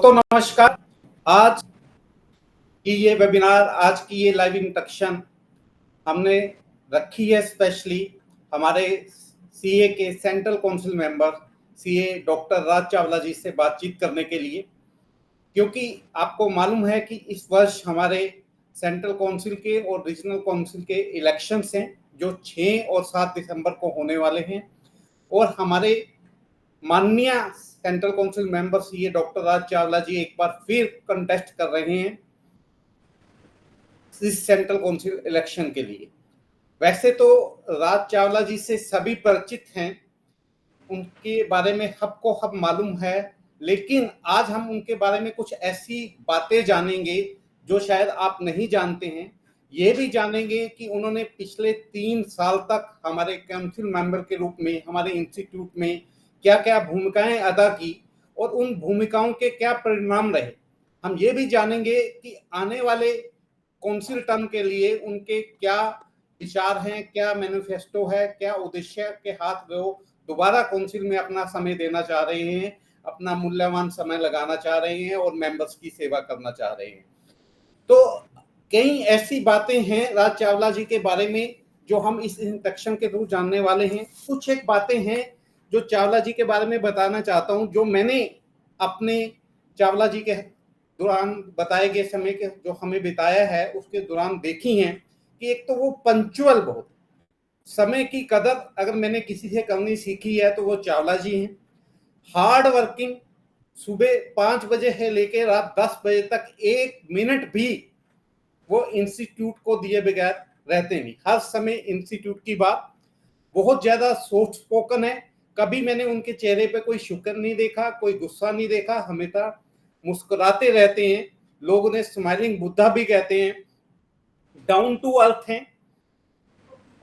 दोस्तों नमस्कार। आज की ये वेबिनार, आज की ये लाइव इंडक्शन हमने रखी है स्पेशली हमारे सीए के central council member CA doctor Raj Chawla ji से बातचीत करने के लिए, क्योंकि आपको मालूम है कि इस वर्ष हमारे सेंट्रल काउंसिल के और रीजनल काउंसिल के इलेक्शंस हैं जो 6 और 7 दिसंबर को होने वाले हैं। और हमारे माननीय central council member CA doctor Raj Chawla ji एक बार फिर कंटेस्ट कर रहे हैं इस सेंट्रल काउंसिल इलेक्शन के लिए। वैसे तो राज चावला जी से सभी परिचित हैं, उनके बारे में सबको सब मालूम है, लेकिन आज हम उनके बारे में कुछ ऐसी बातें जानेंगे जो शायद आप नहीं जानते हैं। ये भी जानेंगे कि उन्होंने पिछले 3 साल तक हमारे काउंसिल मेंबर के रूप में हमारे इंस्टीट्यूट में क्या क्या भूमिकाएं अदा की और उन भूमिकाओं के क्या परिणाम रहे। हम ये भी जानेंगे कि आने वाले काउंसिल टर्म के लिए उनके क्या विचार हैं, क्या मैनिफेस्टो है, क्या उद्देश्य के हाथ वो दोबारा काउंसिल में अपना समय देना चाह रहे हैं, अपना मूल्यवान समय लगाना चाह रहे हैं और मेंबर्स की सेवा करना चाह रहे हैं। तो कई ऐसी बातें हैं राज चावला जी के बारे में जो हम इस इंट्रोडक्शन के थ्रू जानने वाले हैं। कुछ एक बातें हैं जो चावला जी के बारे में बताना चाहता हूं, जो मैंने अपने चावला जी के दौरान बताए गए समय के जो हमें बिताया है उसके दौरान देखी हैं कि एक तो वो पंक्चुअल, बहुत समय की कदर अगर मैंने किसी से करनी सीखी है तो वो चावला जी हैं। हार्ड वर्किंग, सुबह 5 बजे से लेकर रात 10 बजे तक 1 मिनट भी वो इंस्टीट्यूट को दिए बगैर रहते नहीं। हर समय इंस्टीट्यूट की बात, बहुत ज्यादा सॉफ्ट स्पोकन है। कभी मैंने उनके चेहरे पे कोई शुक्र नहीं देखा, कोई गुस्सा नहीं देखा, हमेशा मुस्कुराते रहते हैं। लोग उन्हें स्माइलिंग बुद्धा भी कहते हैं। डाउन टू अर्थ हैं,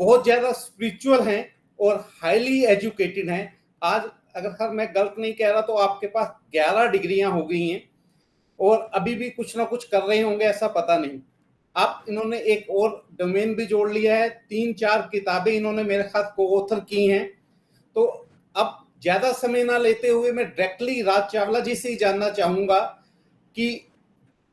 बहुत ज्यादा स्पिरिचुअल हैं और हाईली एजुकेटेड हैं। आज अगर मैं गलत नहीं कह रहा तो आपके पास 11 डिग्रियां हो गई हैं और अभी भी कुछ ना कुछ कर रहे होंगे, ऐसा पता नहीं। आप इन्होंने एक और डोमेन भी जोड़ लिया है, 3-4 किताबें इन्होंने मेरे साथ को ऑथर की हैं। तो अब ज्यादा समय ना लेते हुए मैं डायरेक्टली राज चावला जी से ही जानना चाहूंगा कि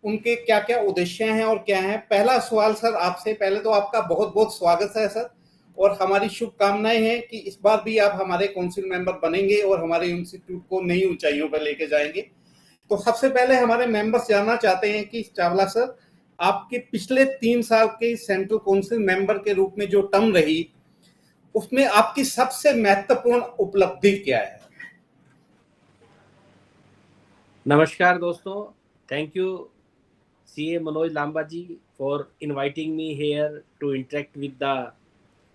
उनके क्या क्या उद्देश्य हैं और क्या हैं। पहला सवाल सर आपसे, पहले तो आपका बहुत बहुत स्वागत है सर, और हमारी शुभकामनाएं हैं कि इस बार भी आप हमारे काउंसिल मेंबर बनेंगे और हमारे इंस्टीट्यूट को नई ऊंचाइयों पर लेके जाएंगे। तो सबसे पहले हमारे मेंबर्स जानना चाहते हैं कि चावला सर, आपके पिछले 3 साल के सेंट्रल काउंसिल मेंबर के रूप में जो टर्म रही उसमें आपकी सबसे महत्वपूर्ण उपलब्धि क्या है? नमस्कार दोस्तों, thank you CA Manoj Lamba ji for inviting me here to interact with the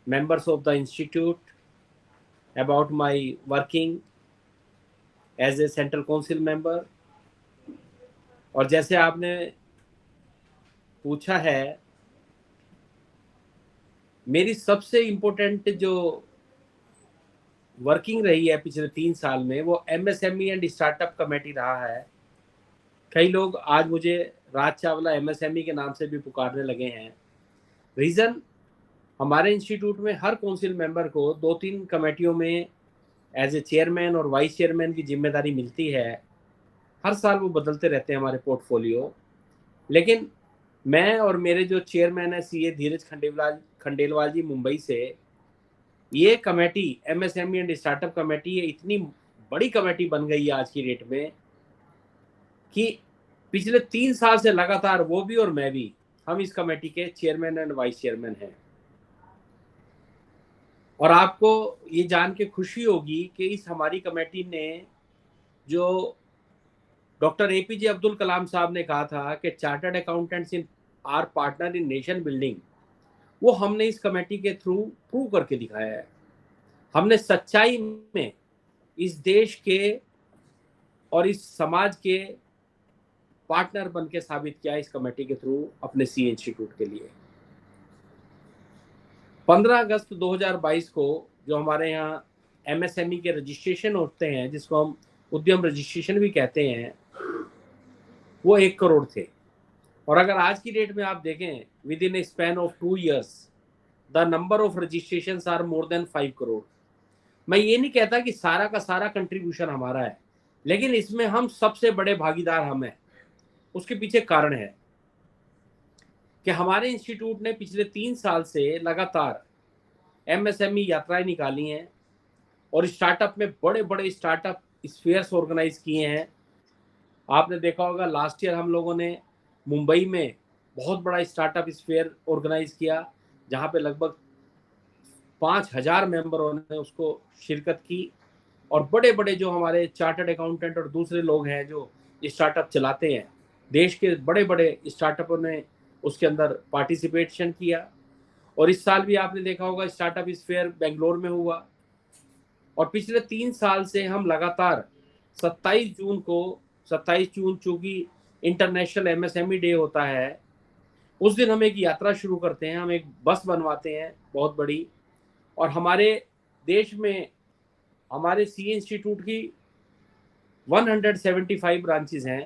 members of the institute about my working as a central council member। और जैसे आपने पूछा है, मेरी सबसे इम्पोर्टेंट जो वर्किंग रही है पिछले 3 साल में वो MSME एंड स्टार्टअप कमेटी रहा है। कई लोग आज मुझे राज चावला MSME के नाम से भी पुकारने लगे हैं। रीज़न, हमारे इंस्टीट्यूट में हर काउंसिल मेंबर को 2-3 कमेटियों में एज ए चेयरमैन और वाइस चेयरमैन की जिम्मेदारी मिलती है। हर साल वो बदलते रहते हैं हमारे पोर्टफोलियो। लेकिन मैं और मेरे जो चेयरमैन है CA धीरज खंडेलवाल जी मुंबई से, ये committee MSME and startup committee है, इतनी बड़ी कमेटी बन गई है आज की डेट में कि पिछले 3 साल से लगातार वो भी और मैं भी, हम इस कमेटी के चेयरमैन एंड वाइस चेयरमैन हैं। और आपको ये जान के खुशी होगी कि इस हमारी कमेटी ने, जो डॉक्टर APJ अब्दुल कलाम साहब ने कहा था कि chartered accountants in are partner in nation building, वो हमने इस कमेटी के थ्रू प्रूव करके दिखाया है। हमने सच्चाई में इस देश के और इस समाज के पार्टनर बन के साबित किया इस कमेटी के थ्रू अपने CA इंस्टीट्यूट के लिए। 15 अगस्त 2022 को जो हमारे यहाँ MSME के रजिस्ट्रेशन होते हैं, जिसको हम उद्यम रजिस्ट्रेशन भी कहते हैं, वो 1 करोड़ थे। और अगर आज की डेट में आप देखें, within a span of 2 years the number of registration are more than 5 crore. मैं ये नहीं कहता कि सारा का सारा कंट्रीब्यूशन हमारा है, लेकिन इसमें हम सबसे बड़े भागीदार हम हैं। उसके पीछे कारण है कि हमारे इंस्टीट्यूट ने पिछले 3 साल से लगातार एमएसएमई यात्राएं निकाली हैं और स्टार्टअप में बड़े बड़े स्टार्टअप स्फेयर्स ऑर्गेनाइज किए हैं। आपने देखा होगा लास्ट ईयर हम लोगों ने मुंबई में बहुत बड़ा स्टार्टअप स्फेयर ऑर्गेनाइज किया, जहां पे लगभग 5,000 मेंबरों ने उसको शिरकत की। और बड़े बड़े जो हमारे चार्टर्ड अकाउंटेंट और दूसरे लोग हैं जो स्टार्टअप चलाते हैं, देश के बड़े बड़े स्टार्टअपों ने उसके अंदर पार्टिसिपेशन किया। और इस साल भी आपने देखा होगा स्टार्टअप स्फेयर बेंगलोर में हुआ। और पिछले 3 साल से हम लगातार 27 जून चूंकि इंटरनेशनल एमएसएमई डे होता है, उस दिन हम एक यात्रा शुरू करते हैं। हम एक बस बनवाते हैं बहुत बड़ी, और हमारे देश में हमारे सीए इंस्टीट्यूट की 175 ब्रांचेस हैं।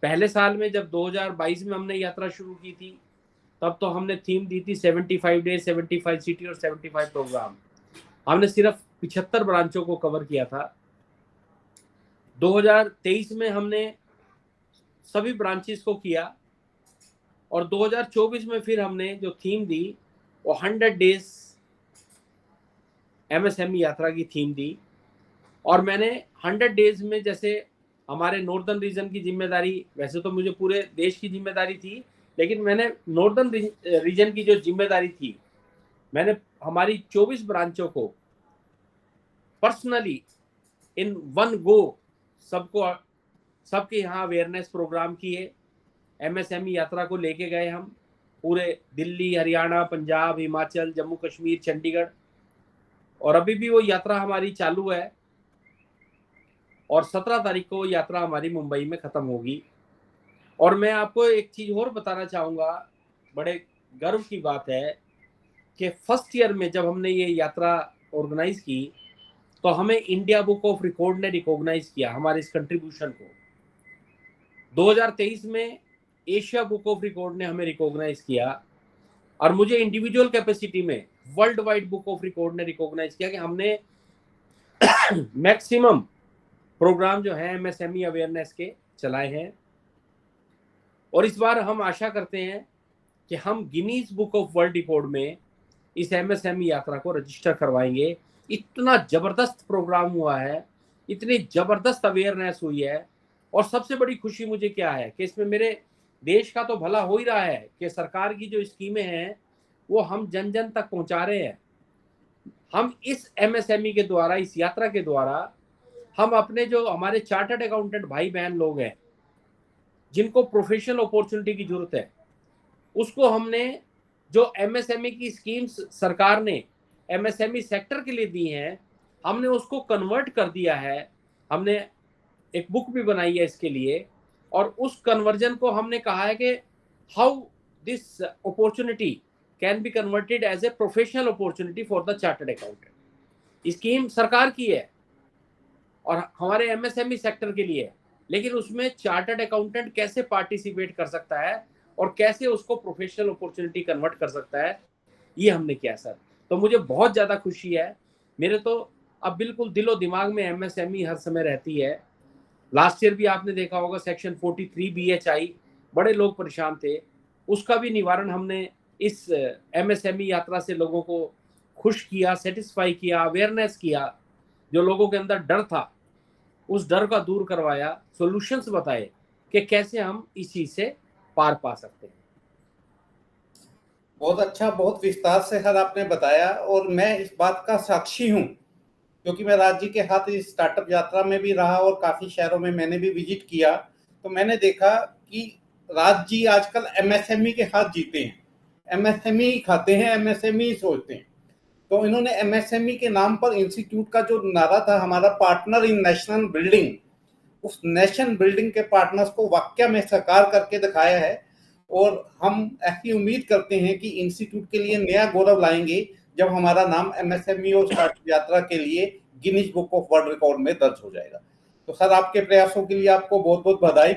पहले साल में जब 2022 में हमने यात्रा शुरू की थी, तब तो हमने थीम दी थी 75 डे, 75 सिटी और 75 प्रोग्राम। हमने सिर्फ 75 ब्रांचों को कवर किया था। 2023 में हमने सभी ब्रांचेस को किया, और 2024 में फिर हमने जो थीम दी वो 100 डेज एमएसएमई यात्रा की थीम दी। और मैंने 100 डेज में, जैसे हमारे नॉर्दर्न रीजन की जिम्मेदारी, वैसे तो मुझे पूरे देश की जिम्मेदारी थी, लेकिन मैंने नॉर्दर्न रीजन की जो जिम्मेदारी थी, मैंने हमारी 24 ब्रांचों को पर्सनली इन वन गो सबके यहाँ अवेयरनेस प्रोग्राम किए। एमएसएमई यात्रा को लेके गए हम पूरे दिल्ली, हरियाणा, पंजाब, हिमाचल, जम्मू कश्मीर, चंडीगढ़, और अभी भी वो यात्रा हमारी चालू है। और 17 तारीख को यात्रा हमारी मुंबई में खत्म होगी। और मैं आपको एक चीज और बताना चाहूंगा, बड़े गर्व की बात है कि फर्स्ट ईयर में जब हमने ये यात्रा ऑर्गेनाइज की, तो हमें इंडिया बुक ऑफ रिकॉर्ड ने रिकॉग्नाइज किया हमारे इस कंट्रीब्यूशन को। 2023 में एशिया बुक ऑफ रिकॉर्ड ने हमें रिकॉग्नाइज किया, और मुझे इंडिविजुअल कैपेसिटी में world wide book of record ने रिकॉग्नाइज किया कि हमने मैक्सिमम प्रोग्राम जो है एमएसएमई अवेयरनेस के चलाए हैं। और इस बार हम आशा करते हैं कि हम Guinness book of world record में इस एमएसएमई यात्रा को रजिस्टर करवाएंगे। इतना जबरदस्त प्रोग्राम हुआ है, इतनी जबरदस्त अवेयरनेस हुई है। और सबसे बड़ी खुशी मुझे क्या है कि इसमें मेरे देश का तो भला हो ही रहा है कि सरकार की जो स्कीमें हैं वो हम जन जन तक पहुंचा रहे हैं। हम इस एमएसएमई के द्वारा, इस यात्रा के द्वारा, हम अपने जो हमारे चार्टर्ड अकाउंटेंट भाई बहन लोग हैं जिनको प्रोफेशनल अपॉर्चुनिटी की जरूरत है, उसको हमने जो एमएसएमई की स्कीम्स सरकार ने एमएसएमई सेक्टर के लिए दी हैं, हमने उसको कन्वर्ट कर दिया है। हमने एक बुक भी बनाई है इसके लिए, और उस कन्वर्जन को हमने कहा है कि how this opportunity can be converted as a professional opportunity for the chartered accountant. Scheme सरकार की है और हमारे एमएसएमई सेक्टर के लिए है, लेकिन उसमें चार्टर्ड अकाउंटेंट कैसे पार्टिसिपेट कर सकता है और कैसे उसको प्रोफेशनल अपॉर्चुनिटी कन्वर्ट कर सकता है, ये हमने किया सर। तो मुझे बहुत ज़्यादा खुशी है। मेरे तो अब बिल्कुल दिलो दिमाग में एमएसएमई हर समय रहती है। लास्ट ईयर भी आपने देखा होगा सेक्शन 43 बीएचआई, बड़े लोग परेशान थे, उसका भी निवारण हमने इस एमएसएमई यात्रा से लोगों को खुश किया, सेटिस्फाई किया, अवेयरनेस किया। जो लोगों के अंदर डर था उस डर का दूर करवाया, सॉल्यूशंस बताए कि कैसे हम इस चीज से पार पा सकते हैं। बहुत अच्छा, बहुत विस्तार से सर आपने बताया, और मैं इस बात का साक्षी हूँ क्योंकि मैं राज जी के हाथ इस स्टार्टअप यात्रा में भी रहा और काफी शहरों में मैंने भी विजिट किया। तो मैंने देखा कि राज जी आजकल एमएसएमई के हाथ जीते हैं, एमएसएमई खाते हैं, एमएसएमई सोचते हैं। तो इन्होंने एमएसएमई के नाम पर इंस्टीट्यूट का जो नारा था, हमारा पार्टनर इन नेशनल बिल्डिंग, उस नेशन बिल्डिंग के पार्टनर्स को वाक्य में साकार करके दिखाया है। और हम ऐसी उम्मीद करते हैं कि इंस्टीट्यूट के लिए नया गौरव लाएंगे जब हमारा नाम एमएसएमई और स्टार्टअप यात्रा के लिए Guinness book of world record में दर्ज हो जाएगा। तो सर आपके प्रयासों के लिए आपको बहुत बहुत बधाई।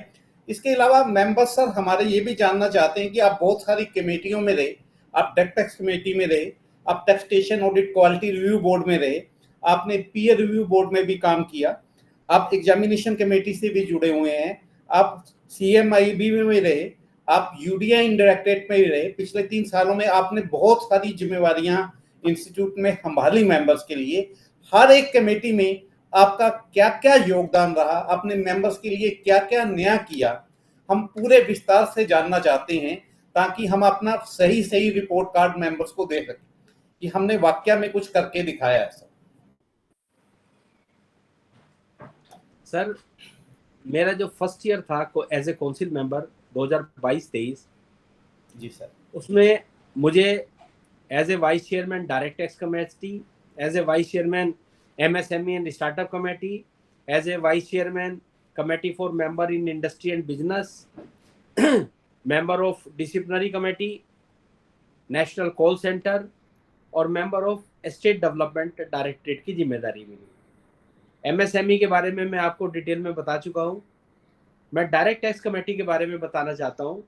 इसके अलावा मेंबर्स सर हमारे ये भी जानना चाहते हैं कि आप बहुत सारी कमेटियों में रहे, आप टैक्स कमेटी में रहे, आप taxation audit quality review board में रहे, आपने पीयर रिव्यू बोर्ड में भी काम किया। आप एग्जामिनेशन कमेटी से भी जुड़े हुए हैं, आप CMIB में रहे, आप UDI डायरेक्टरेट में भी रहे। पिछले 3 सालों में आपने बहुत सारी जिम्मेवारियां इंस्टीट्यूट में संभाली मेंबर्स के लिए। हर एक कमेटी में आपका क्या क्या योगदान रहा, अपने मेंबर्स के लिए क्या क्या नया किया, हम पूरे विस्तार से जानना चाहते हैं, ताकि हम अपना सही सही रिपोर्ट कार्ड मेंबर्स को दे सकें कि हमने वाकया में कुछ करके दिखाया है। सर मेरा जो फर्स्ट ईयर था एज ए काउंसिल मेंबर 2022-23, जी सर, उसमें मुझे as a vice chairman direct tax committee, as a vice chairman MSME and startup committee, as a vice chairman committee for member in industry and business, member of disciplinary committee, national call center और member of state development directorate की जिम्मेदारी मिली। MSME के बारे में मैं आपको detail में बता चुका हूँ। मैं डायरेक्ट टैक्स कमेटी के बारे में बताना चाहता हूँ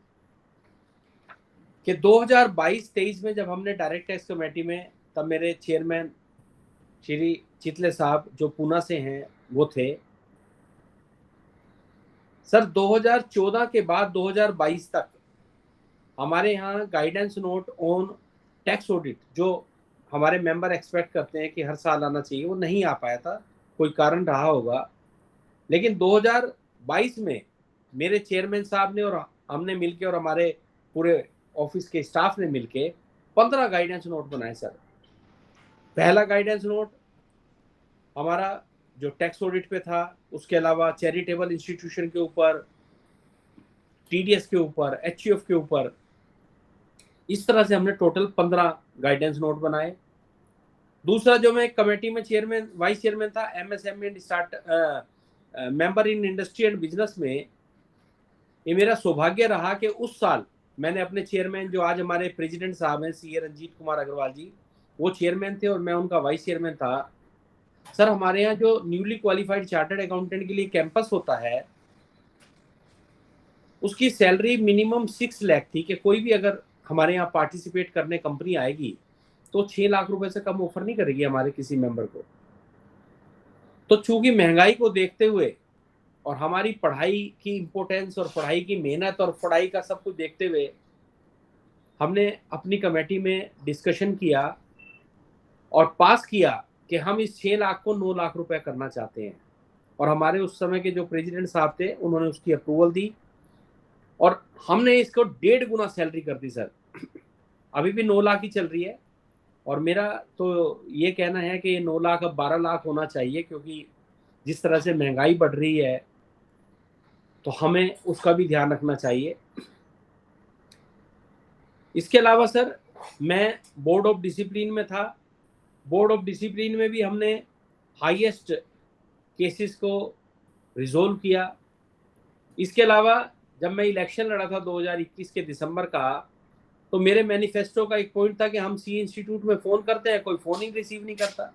कि 2022-23 में जब हमने डायरेक्ट टैक्स कमेटी में, तब मेरे चेयरमैन श्री चितले साहब जो पूना से हैं वो थे। सर 2014 के बाद 2022 तक हमारे यहाँ guidance note on tax audit जो हमारे मेंबर एक्सपेक्ट करते हैं कि हर साल आना चाहिए, वो नहीं आ पाया था, कोई कारण रहा होगा। लेकिन 2022 में मेरे चेयरमैन साहब ने और हमने मिलके और हमारे पूरे ऑफिस के स्टाफ ने मिलके 15 गाइडेंस नोट बनाए सर। पहला गाइडेंस नोट हमारा जो टैक्स ऑडिट पे था, उसके अलावा चैरिटेबल इंस्टीट्यूशन के ऊपर, TDS के ऊपर, HUF के ऊपर, इस तरह से हमने टोटल 15 गाइडेंस नोट बनाए। दूसरा जो मैं कमेटी में चेयरमैन वाइस चेयरमैन था MSME and start member in industry and business में, ये मेरा सौभाग्य रहा कि उस साल मैंने अपने चेयरमैन जो आज हमारे प्रेसिडेंट साहब हैं CA रंजीत कुमार अग्रवाल जी, वो चेयरमैन थे और मैं उनका वाइस चेयरमैन था। सर हमारे यहाँ जो न्यूली क्वालिफाइड चार्टर्ड अकाउंटेंट के लिए कैंपस होता है, उसकी सैलरी मिनिमम 6 लाख थी कि कोई भी अगर हमारे यहाँ पार्टिसिपेट करने कंपनी आएगी तो 6 लाख रुपए से कम ऑफर नहीं करेगी हमारे किसी मेंबर को। तो चूंकि महंगाई को देखते हुए और हमारी पढ़ाई की इम्पोर्टेंस और पढ़ाई की मेहनत और पढ़ाई का सब कुछ देखते हुए हमने अपनी कमेटी में डिस्कशन किया और पास किया कि हम इस 6 लाख को 9 लाख रुपए करना चाहते हैं। और हमारे उस समय के जो प्रेसिडेंट साहब थे उन्होंने उसकी अप्रूवल दी और हमने इसको 1.5 गुना सैलरी कर दी सर। अभी भी 9 लाख ही चल रही है और मेरा तो ये कहना है कि ये 9 लाख अब 12 लाख होना चाहिए, क्योंकि जिस तरह से महंगाई बढ़ रही है तो हमें उसका भी ध्यान रखना चाहिए। इसके अलावा सर मैं बोर्ड ऑफ डिसिप्लिन में था। बोर्ड ऑफ डिसिप्लिन में भी हमने हाईएस्ट केसेस को रिजोल्व किया। इसके अलावा जब मैं इलेक्शन लड़ा था 2021 के दिसंबर का, तो मेरे मैनिफेस्टो का एक पॉइंट था कि हम CA इंस्टीट्यूट में फ़ोन करते हैं, कोई फ़ोन ही रिसीव नहीं करता।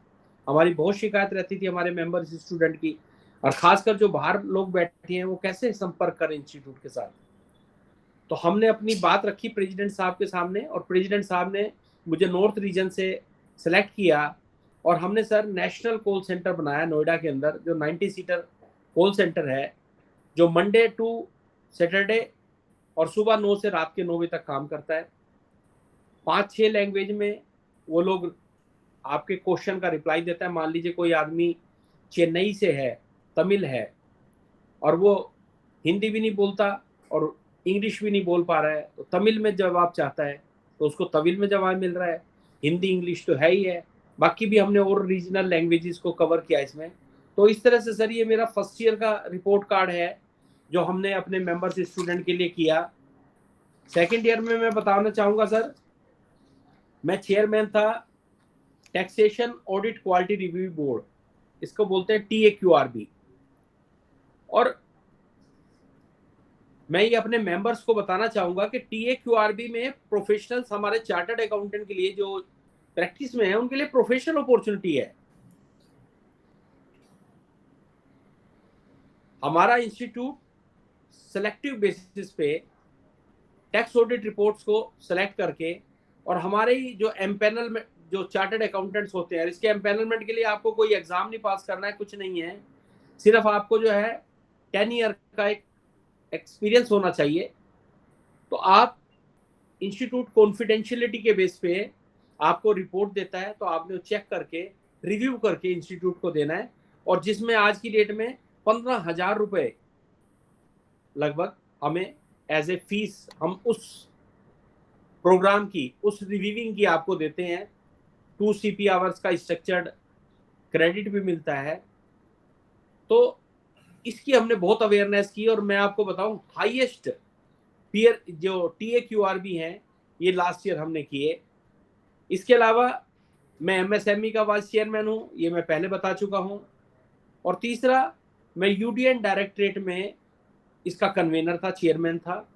हमारी बहुत शिकायत रहती थी हमारे मेंबर्स स्टूडेंट की, और ख़ासकर जो बाहर लोग बैठे हैं वो कैसे संपर्क करें इंस्टीट्यूट के साथ। तो हमने अपनी बात रखी प्रेसिडेंट साहब के सामने और प्रेसिडेंट साहब ने मुझे नॉर्थ रीजन से सेलेक्ट किया और हमने सर नेशनल कॉल सेंटर बनाया नोएडा के अंदर, जो 90 सीटर कॉल सेंटर है, जो मंडे टू सैटरडे और सुबह 9 से रात के 9 बजे तक काम करता है। 5-6 लैंग्वेज में वो लोग आपके क्वेश्चन का रिप्लाई देता है। मान लीजिए कोई आदमी चेन्नई से है, तमिल है और वो हिंदी भी नहीं बोलता और इंग्लिश भी नहीं बोल पा रहा है, तो तमिल में जवाब चाहता है तो उसको तमिल में जवाब मिल रहा है। हिंदी इंग्लिश तो है ही है, बाकी भी हमने और रीजनल लैंग्वेजेस को कवर किया इसमें। तो इस तरह से सर ये मेरा फर्स्ट ईयर का रिपोर्ट कार्ड है जो हमने अपने मेंबर्स स्टूडेंट के लिए किया। सेकेंड ईयर में मैं बताना चाहूँगा सर, मैं चेयरमैन था taxation audit quality review board, इसको बोलते हैं TAQRB। और मैं ये अपने मेंबर्स को बताना चाहूंगा कि TAQRB में प्रोफेशनल्स, हमारे चार्टर्ड अकाउंटेंट के लिए जो प्रैक्टिस में है उनके लिए प्रोफेशनल अपॉर्चुनिटी है। हमारा इंस्टीट्यूट सेलेक्टिव बेसिस पे टैक्स ऑडिट रिपोर्ट्स को सेलेक्ट करके, और हमारे ही जो एम्पैनल में जो चार्टर्ड अकाउंटेंट्स होते हैं, इसके एम्पैनलमेंट के लिए आपको कोई एग्जाम नहीं पास करना है, कुछ नहीं है। सिर्फ आपको जो है 10 ईयर का एक एक्सपीरियंस होना चाहिए। तो आप इंस्टीट्यूट कॉन्फिडेंशियलिटी के बेस पे आपको रिपोर्ट देता है, तो आपने चेक करके रिव्यू करके इंस्टीट्यूट को देना है, और जिसमें आज की डेट में 15,000 रुपए लगभग हमें एज ए फीस हम उस प्रोग्राम की, उस रिव्यूइंग की आपको देते हैं। 2 CP आवर्स का स्ट्रक्चर्ड क्रेडिट भी मिलता है। तो इसकी हमने बहुत अवेयरनेस की, और मैं आपको बताऊं हाईएस्ट पीयर जो TAQR भी हैं ये लास्ट ईयर हमने किए। इसके अलावा मैं MSME का वाइस चेयरमैन हूं, ये मैं पहले बता चुका हूं। और तीसरा, मैं UDN डायरेक्टरेट में इसका कन्वेनर था, चेयरमैन था।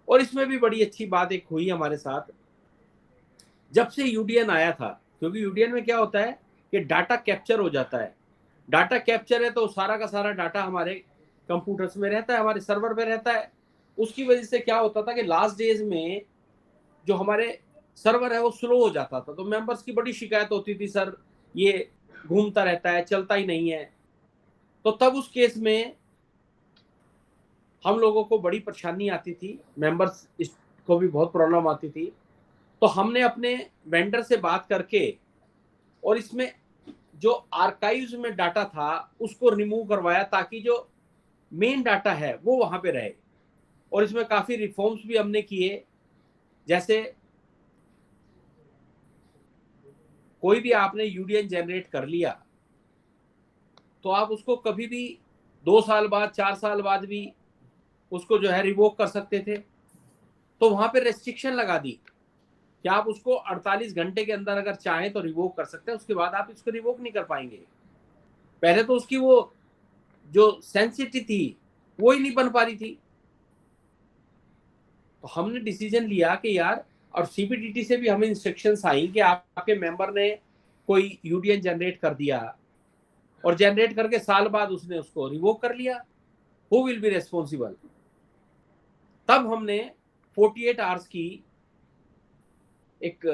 और इसमें भी बड़ी अच्छी बात एक हुई हमारे साथ, जब से UDN आया था, क्योंकि UDN में क्या होता है कि डाटा कैप्चर हो जाता है। डाटा कैप्चर है तो सारा का सारा डाटा हमारे कंप्यूटर्स में रहता है, हमारे सर्वर में रहता है। उसकी वजह से क्या होता था कि लास्ट डेज में जो हमारे सर्वर है वो स्लो हो जाता था, तो मेंबर्स की बड़ी शिकायत होती थी, सर ये घूमता रहता है, चलता ही नहीं है। तो तब उस केस में हम लोगों को बड़ी परेशानी आती थी, मेंबर्स को भी बहुत प्रॉब्लम आती थी। तो हमने अपने वेंडर से बात करके और इसमें जो आर्काइव्स में डाटा था उसको रिमूव करवाया, ताकि जो मेन डाटा है वो वहां पे रहे। और इसमें काफी रिफॉर्म्स भी हमने किए, जैसे कोई भी आपने UDN जनरेट कर लिया तो आप उसको कभी भी 2 साल बाद, 4 साल बाद भी उसको जो है रिवोक कर सकते थे। तो वहां पे रेस्ट्रिक्शन लगा दी कि आप उसको 48 घंटे के अंदर अगर चाहें तो रिवोक कर सकते हैं, उसके बाद आप इसको रिवोक नहीं कर पाएंगे। पहले तो उसकी वो जो सेंसिटिव थी वो ही नहीं बन पा रही थी। तो हमने डिसीजन लिया कि यार, और CPTT से भी हमें इंस्ट्रक्शंस आई कि आपके मेंबर ने कोई UDN जनरेट कर दिया और जनरेट करके साल बाद उसने उसको रिवोक कर लिया, हु विल बी रेस्पॉन्सिबल। तब हमने 48 आवर्स की एक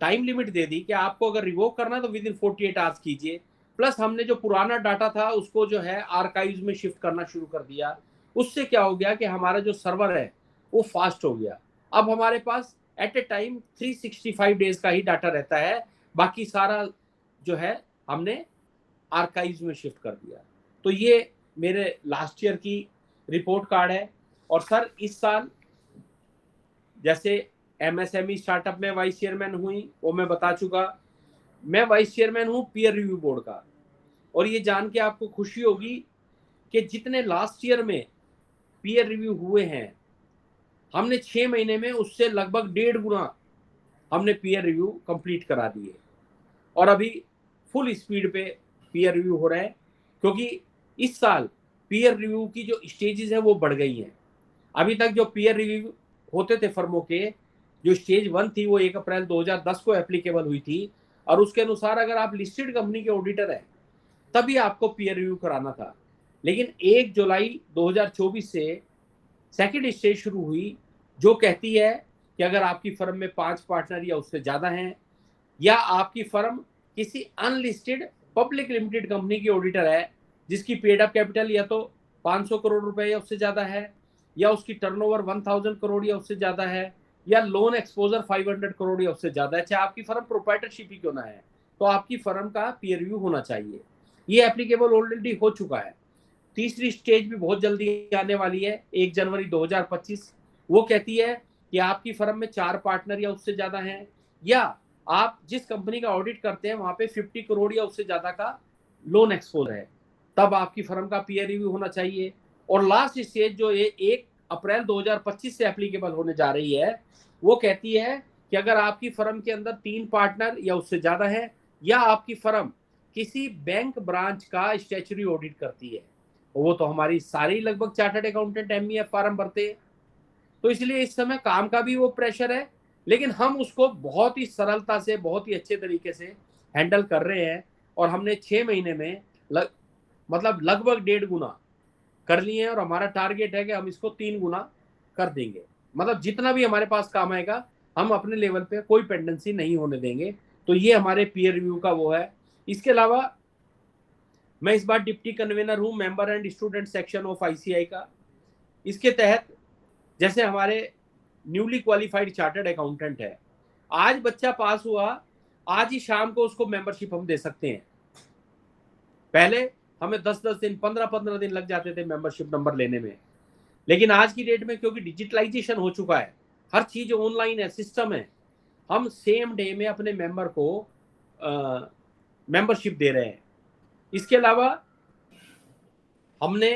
टाइम लिमिट दे दी कि आपको अगर रिवोक करना है तो विद इन 48 आवर्स कीजिए। प्लस हमने जो पुराना डाटा था उसको जो है आर्काइव्स में शिफ्ट करना शुरू कर दिया। उससे क्या हो गया कि हमारा जो सर्वर है वो फास्ट हो गया। अब हमारे पास एट ए टाइम 365 डेज का ही डाटा रहता है, बाकी सारा जो है हमने आर्काइव्स में शिफ्ट कर दिया। तो ये मेरे लास्ट ईयर की रिपोर्ट कार्ड है। और सर इस साल जैसे MSME स्टार्टअप में वाइस चेयरमैन हुई, वो मैं बता चुका। मैं वाइस चेयरमैन हूँ पीयर रिव्यू बोर्ड का, और ये जान के आपको खुशी होगी कि जितने लास्ट ईयर में पीयर रिव्यू हुए हैं, हमने 6 महीने में उससे लगभग 1.5 गुना हमने पीयर रिव्यू कंप्लीट करा दिए। और अभी फुल स्पीड पे पीयर रिव्यू हो रहा है, क्योंकि इस साल पीयर रिव्यू की जो स्टेजेस है वो बढ़ गई हैं। अभी तक जो पीयर रिव्यू होते थे फर्मों के, जो स्टेज 1 थी वो 1 अप्रैल 2010 को एप्लीकेबल हुई थी, और उसके अनुसार अगर आप लिस्टेड कंपनी के ऑडिटर हैं तभी आपको पीयर रिव्यू कराना था। लेकिन 1 जुलाई 2024 से सेकंड स्टेज शुरू हुई, जो कहती है कि अगर आपकी फर्म में 5 पार्टनर या उससे ज्यादा हैं, या आपकी फर्म किसी अनलिस्टेड पब्लिक लिमिटेड कंपनी की ऑडिटर है जिसकी पेड अप कैपिटल या तो 500 करोड़ रुपए या उससे ज्यादा है, या उसकी टर्नओवर 1000 करोड़ या उससे ज्यादा है, या लोन एक्सपोजर 500 करोड़ या उससे ज्यादा है, चाहे आपकी फर्म प्रोप्राइटरशिप ही क्यों ना है, तो आपकी फर्म का पीयर रिव्यू होना चाहिए। ये एप्लीकेबल ऑलरेडी हो चुका है। तीसरी स्टेज भी बहुत जल्दी आने वाली है, 1 जनवरी 2025। वो कहती है कि आपकी फर्म में 4 पार्टनर या उससे ज्यादा हैं, या आप जिस कंपनी का ऑडिट करते हैं वहां पे 50 करोड़ या उससे ज्यादा का लोन एक्सपोजर है, तब आपकी फर्म का पीयर रिव्यू होना चाहिए। और लास्ट स्टेज जो 1 अप्रैल 2025 से एप्लीकेबल होने जा रही है, वो कहती है कि अगर आपकी फर्म के अंदर 3 पार्टनर या उससे ज्यादा है, या आपकी फर्म किसी बैंक ब्रांच का स्टैच्यूटरी ऑडिट करती है, वो तो हमारी सारी लगभग चार्टर्ड अकाउंटेंट MEF फार्म भरते हैं। तो इसलिए इस समय काम का भी वो प्रेशर है, लेकिन हम उसको बहुत ही सरलता से, बहुत ही अच्छे तरीके से हैंडल कर रहे हैं। और हमने 6 महीने में मतलब लगभग 1.5 गुना कर लिए हैं, और हमारा टारगेट है कि हम इसको 3 गुना कर देंगे। मतलब जितना भी हमारे पास काम आएगा हम अपने लेवल पे कोई पेंडेंसी नहीं होने देंगे। तो ये हमारे पीयर रिव्यू का वो है। इसके अलावा मैं इस बार डिप्टी कन्वीनर हूँ member and student section of ICI का। इसके तहत जैसे हमारे न्यूली क्वालिफाइड चार्टर्ड अकाउंटेंट है, आज बच्चा पास हुआ, आज ही शाम को उसको मेंबरशिप हम दे सकते हैं। पहले हमें 10-10 दिन 15-15 दिन लग जाते थे मेंबरशिप नंबर लेने में, लेकिन आज की डेट में क्योंकि डिजिटलाइजेशन हो चुका है, हर चीज ऑनलाइन है, सिस्टम है, हम सेम डे में अपने मेंबर को मेंबरशिप दे रहे हैं। इसके अलावा हमने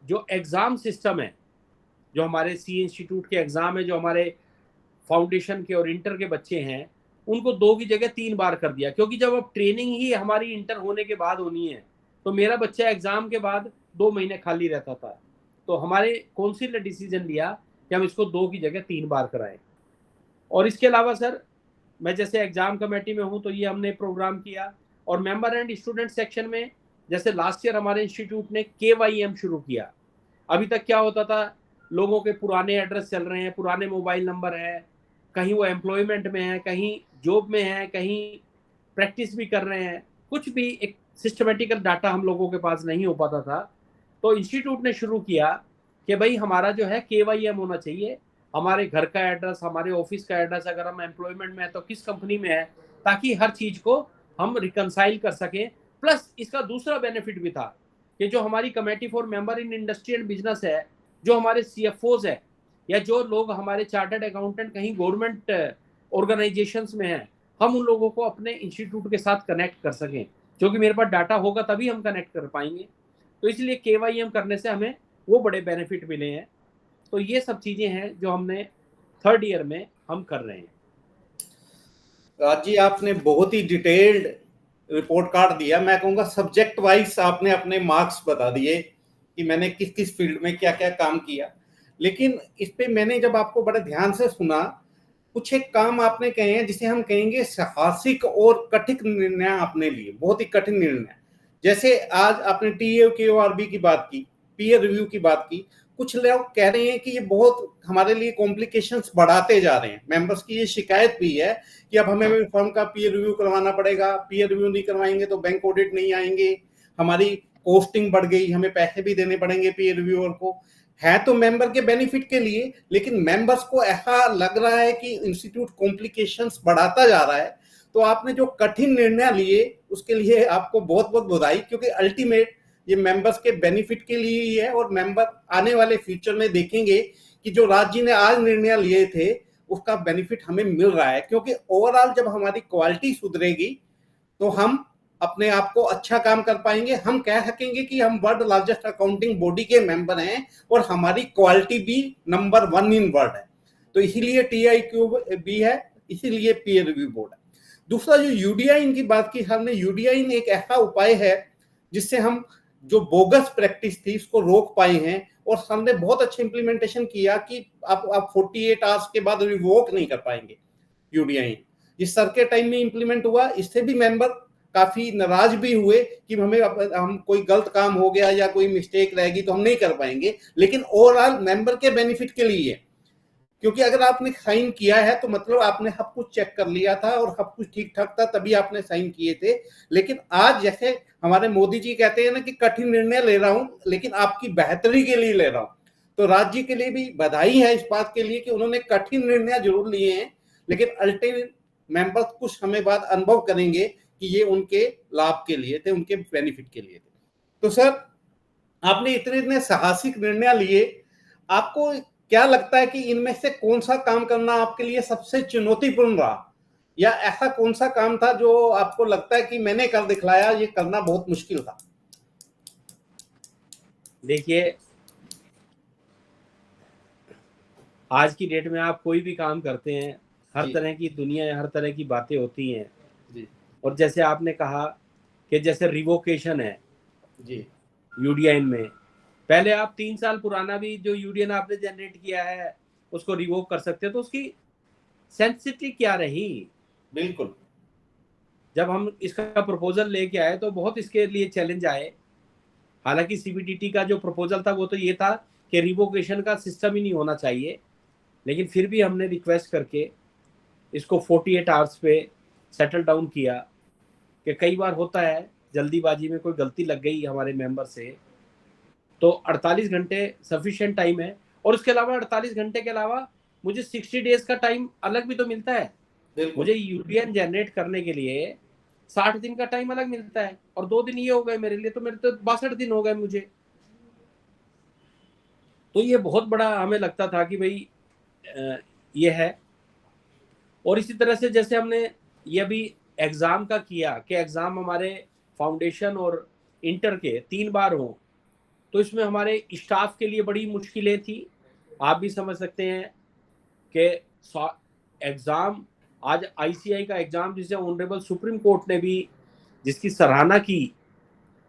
जो एग्जाम सिस्टम है, जो हमारे सी इंस्टीट्यूट के एग्जाम है, जो हमारे फाउंडेशन के और इंटर के बच्चे हैं, उनको 2 की जगह 3 बार कर दिया, क्योंकि जब अब ट्रेनिंग ही हमारी इंटर होने के बाद होनी है, तो मेरा बच्चा एग्जाम के बाद 2 महीने खाली रहता था, तो हमारे काउंसिल ने डिसीजन लिया कि हम इसको 2 की जगह 3 बार कराएं। और इसके अलावा सर, मैं जैसे एग्जाम कमेटी में हूं, तो ये हमने प्रोग्राम किया। और मेंबर एंड स्टूडेंट सेक्शन में जैसे लास्ट ईयर हमारे इंस्टीट्यूट ने KYM शुरू किया। अभी तक क्या होता था, लोगों के पुराने एड्रेस चल रहे हैं, पुराने मोबाइल नंबर है, कहीं वो एम्प्लॉयमेंट में है, कहीं जॉब में है, कहीं प्रैक्टिस भी कर रहे हैं, कुछ भी एक सिस्टमेटिकल डाटा हम लोगों के पास नहीं हो पाता था। तो इंस्टीट्यूट ने शुरू किया कि भाई हमारा जो है KYM होना चाहिए, हमारे घर का एड्रेस, हमारे ऑफिस का एड्रेस, अगर हम एम्प्लॉयमेंट में है तो किस कंपनी में है, ताकि हर चीज को हम रिकंसाइल कर सकें। प्लस इसका दूसरा बेनिफिट भी था कि जो हमारी committee for member in industry and business है, जो हमारे CFOs है, या जो लोग हमारे चार्टर्ड अकाउंटेंट कहीं गवर्नमेंट ऑर्गेनाइजेशंस में हैं, हम उन लोगों को अपने इंस्टीट्यूट के साथ कनेक्ट कर सकें, क्योंकि मेरे पास डाटा होगा तभी हम कनेक्ट कर पाएंगे। तो इसलिए KYM करने से हमें वो बड़े बेनिफिट मिले हैं। तो ये सब चीजें हैं जो हमने 3rd ईयर में हम कर रहे हैं। राज जी, आपने बहुत ही डिटेल्ड रिपोर्ट कार्ड दिया। मैं कहूँगा सब्जेक्ट वाइज आपने अपने मार्क्स बता दिए कि मैंने किस किस फील्ड में क्या क्या काम किया। लेकिन इस पे मैंने जब आपको बड़े ध्यान से सुना, कुछ एक काम आपने कहे हैं जिसे हम कहेंगे साहसिक और कठिन निर्णय आपने लिए, बहुत ही कठिन निर्णय। जैसे आज आपने TAOKORB की बात की, पीयर रिव्यू की बात की। कुछ लोग कह रहे हैं कि ये बहुत हमारे लिए कॉम्प्लिकेशंस बढ़ाते जा रहे हैं। मेंबर्स की ये शिकायत भी है कि अब हमें फर्म का पीयर रिव्यू करवाना पड़ेगा, पीयर रिव्यू नहीं करवाएंगे तो बैंक ऑडिट नहीं आएंगे, हमारी कॉस्टिंग बढ़ गई, हमें पैसे भी देने पड़ेंगे पीयर रिव्यूअर को। है तो मेंबर के बेनिफिट के लिए, लेकिन मेंबर्स को ऐसा लग रहा है कि इंस्टीट्यूट कॉम्प्लिकेशंस बढ़ाता जा रहा है। तो आपने जो कठिन निर्णय लिए उसके लिए आपको बहुत बहुत बधाई, क्योंकि अल्टीमेट ये मेंबर्स के बेनिफिट के लिए ही है। और मेंबर आने वाले फ्यूचर में देखेंगे कि जो राज जी ने आज निर्णय लिए थे उसका बेनिफिट हमें मिल रहा है, क्योंकि ओवरऑल जब हमारी क्वालिटी सुधरेगी तो हम अपने आप को अच्छा काम कर पाएंगे। हम कह सकेंगे कि हम वर्ल्ड लार्जेस्ट अकाउंटिंग बॉडी के मेंबर हैं और हमारी क्वालिटी भी नंबर 1 इन वर्ल्ड है। तो इसीलिए TIQB है, इसीलिए पीयर रिव्यू बोर्ड है। दूसरा जो यूडीआई की बात की हमने, यूडीआई एक ऐसा उपाय है जिससे हम जो बोगस प्रैक्टिस थी उसको रोक पाए हैं। और हमने बहुत अच्छा इंप्लीमेंटेशन किया कि आप 48 आवर्स के बाद रिवोक नहीं कर पाएंगे यूडीआई। जिस सर के टाइम में इंप्लीमेंट हुआ, इससे भी मेंबर काफी नाराज भी हुए कि हम कोई गलत काम हो गया या कोई मिस्टेक रहेगी तो हम नहीं कर पाएंगे। लेकिन ओवरऑल मेंबर के बेनिफिट के लिए, क्योंकि अगर आपने साइन किया है तो मतलब आपने सब कुछ चेक कर लिया था और सब कुछ ठीक ठाक था, तभी आपने साइन किए थे। लेकिन आज जैसे हमारे मोदी जी कहते हैं ना कि कठिन निर्णय ले रहा हूं लेकिन आपकी बेहतरी के लिए ले रहा हूं, तो राज जी के लिए भी बधाई है इस बात के लिए कि उन्होंने कठिन निर्णय जरूर लिए हैं, लेकिन अल्टीमेट मेंबर्स कुछ समय बाद अनुभव करेंगे कि ये उनके लाभ के लिए थे, उनके बेनिफिट के लिए थे। तो सर, आपने इतने इतने साहसिक निर्णय लिए, आपको क्या लगता है कि इनमें से कौन सा काम करना आपके लिए सबसे चुनौतीपूर्ण रहा, या ऐसा कौन सा काम था जो आपको लगता है कि मैंने कर दिखलाया, ये करना बहुत मुश्किल था? देखिए, आज की डेट में आप कोई भी काम करते हैं, हर तरह की दुनिया, हर तरह की बातें होती हैं जी। और जैसे आपने कहा कि जैसे रिवोकेशन है जी यूडीआइन में, पहले आप 3 साल पुराना भी जो यूडीएन आपने जनरेट किया है उसको रिवोक कर सकते हो, तो उसकी सेंसिटिविटी क्या रही। बिल्कुल, जब हम इसका प्रपोजल लेके आए तो बहुत इसके लिए चैलेंज आए। हालांकि CBDT का जो प्रपोजल था वो तो ये था कि रिवोकेशन का सिस्टम ही नहीं होना चाहिए, लेकिन फिर भी हमने रिक्वेस्ट करके इसको 48 आवर्स पे सेटल डाउन किया। कि कई बार होता है जल्दीबाजी में कोई गलती लग गई हमारे मेंबर से, तो 48 घंटे सफिशिएंट टाइम है। और उसके अलावा 48 घंटे के अलावा मुझे 60 डेज का टाइम अलग भी तो मिलता है। बिल्कुल। मुझे यूपीएन जनरेट करने के लिए 60 दिन का टाइम अलग मिलता है, और 2 दिन ये हो गए मेरे लिए, तो मेरे तो 62 दिन हो गए मुझे। तो ये बहुत बड़ा हमें लगता था कि भाई ये है। और इसी तरह से जैसे हमने ये भी एग्जाम का किया कि एग्जाम हमारे फाउंडेशन और इंटर के 3 बार हो, तो इसमें हमारे स्टाफ के लिए बड़ी मुश्किलें थी। आप भी समझ सकते हैं कि एग्जाम, आज आईसीआई का एग्जाम जिसे ऑनरेबल सुप्रीम कोर्ट ने भी, जिसकी सराहना की